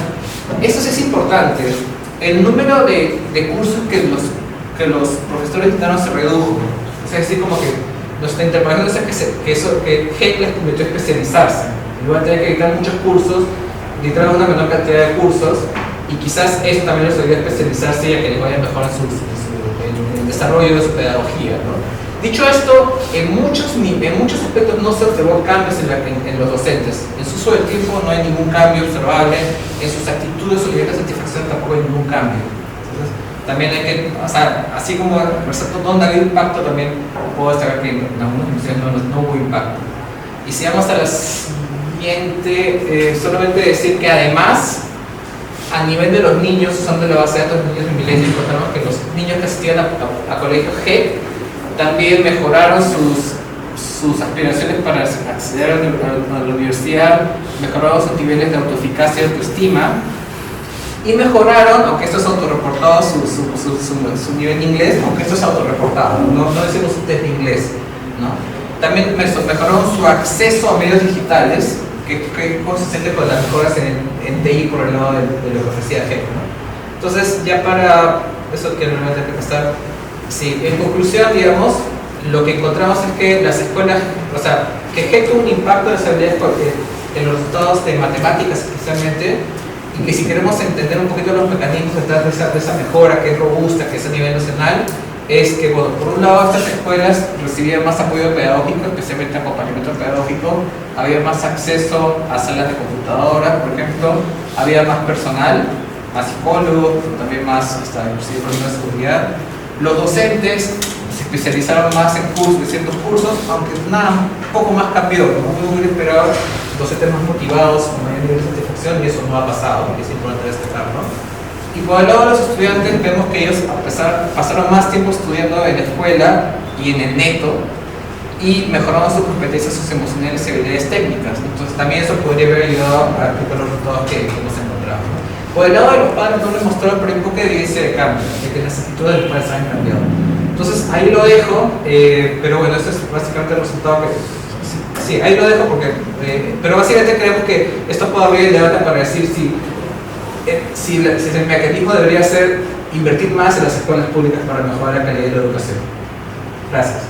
Eso sí es importante. El número de cursos que los profesores dictaron se redujo. O sea, es decir, como que nuestra interpretación es que GEC les permitió especializarse. En lugar de tener que dictar muchos cursos, dictaron una menor cantidad de cursos, y quizás eso también les ayuda a especializarse y a que les vaya mejor en el desarrollo de su pedagogía, ¿no? Dicho esto, en muchos aspectos no se observó cambios en los docentes. En su uso del tiempo no hay ningún cambio observable, en sus actitudes o nivel de satisfacción tampoco hay ningún cambio. Entonces, también hay que, o sea, así como resaltó donde había impacto, también puedo destacar que en algunas instituciones no hubo impacto. Y si vamos a la siguiente, solamente decir que además, a nivel de los niños, usando la base de datos de niños de Milenio, encontramos que los niños que asistían a colegios G también mejoraron sus aspiraciones para acceder a la universidad, mejoraron sus niveles de autoeficacia y autoestima, y mejoraron, aunque esto es autorreportado, su nivel de inglés, aunque esto es autorreportado, no decimos un test de inglés, ¿no? También mejoraron su acceso a medios digitales, que consistente con las mejoras en TI por el lado de lo que ofrecía GEC, ¿no? Entonces, ya para eso que realmente hay que pasar, sí, en conclusión, digamos, lo que encontramos es que las escuelas, o sea, que GEC tuvo un impacto en las habilidades en los resultados de matemáticas especialmente, y que si queremos entender un poquito los mecanismos detrás de esa mejora que es robusta, que es a nivel nacional, es que, bueno, por un lado estas escuelas recibían más apoyo pedagógico, especialmente acompañamiento pedagógico, había más acceso a salas de computadora, por ejemplo, había más personal, más psicólogos, también más, hasta inclusive problemas de seguridad. Los docentes se especializaron más en ciertos cursos, aunque nada, poco más cambió, como uno hubiera esperado, docentes más motivados, con mayor nivel de satisfacción, y eso no ha pasado, y es importante destacar, ¿no? Y por el lado de los estudiantes, vemos que ellos pasaron más tiempo estudiando en la escuela y en el neto, y mejoraron sus competencias socioemocionales y habilidades técnicas. Entonces también eso podría haber ayudado a aplicar los resultados que hemos encontrado, ¿no? Por el lado de los padres no les mostró, pero hay un poco de evidencia de cambio, de que las actitudes de los padres han cambiado. Entonces ahí lo dejo, pero bueno, esto es básicamente el resultado que... Sí, ahí lo dejo porque... pero básicamente creemos que esto puede abrir el debate para decir si el mecanismo debería ser invertir más en las escuelas públicas para mejorar la calidad de la educación. Gracias.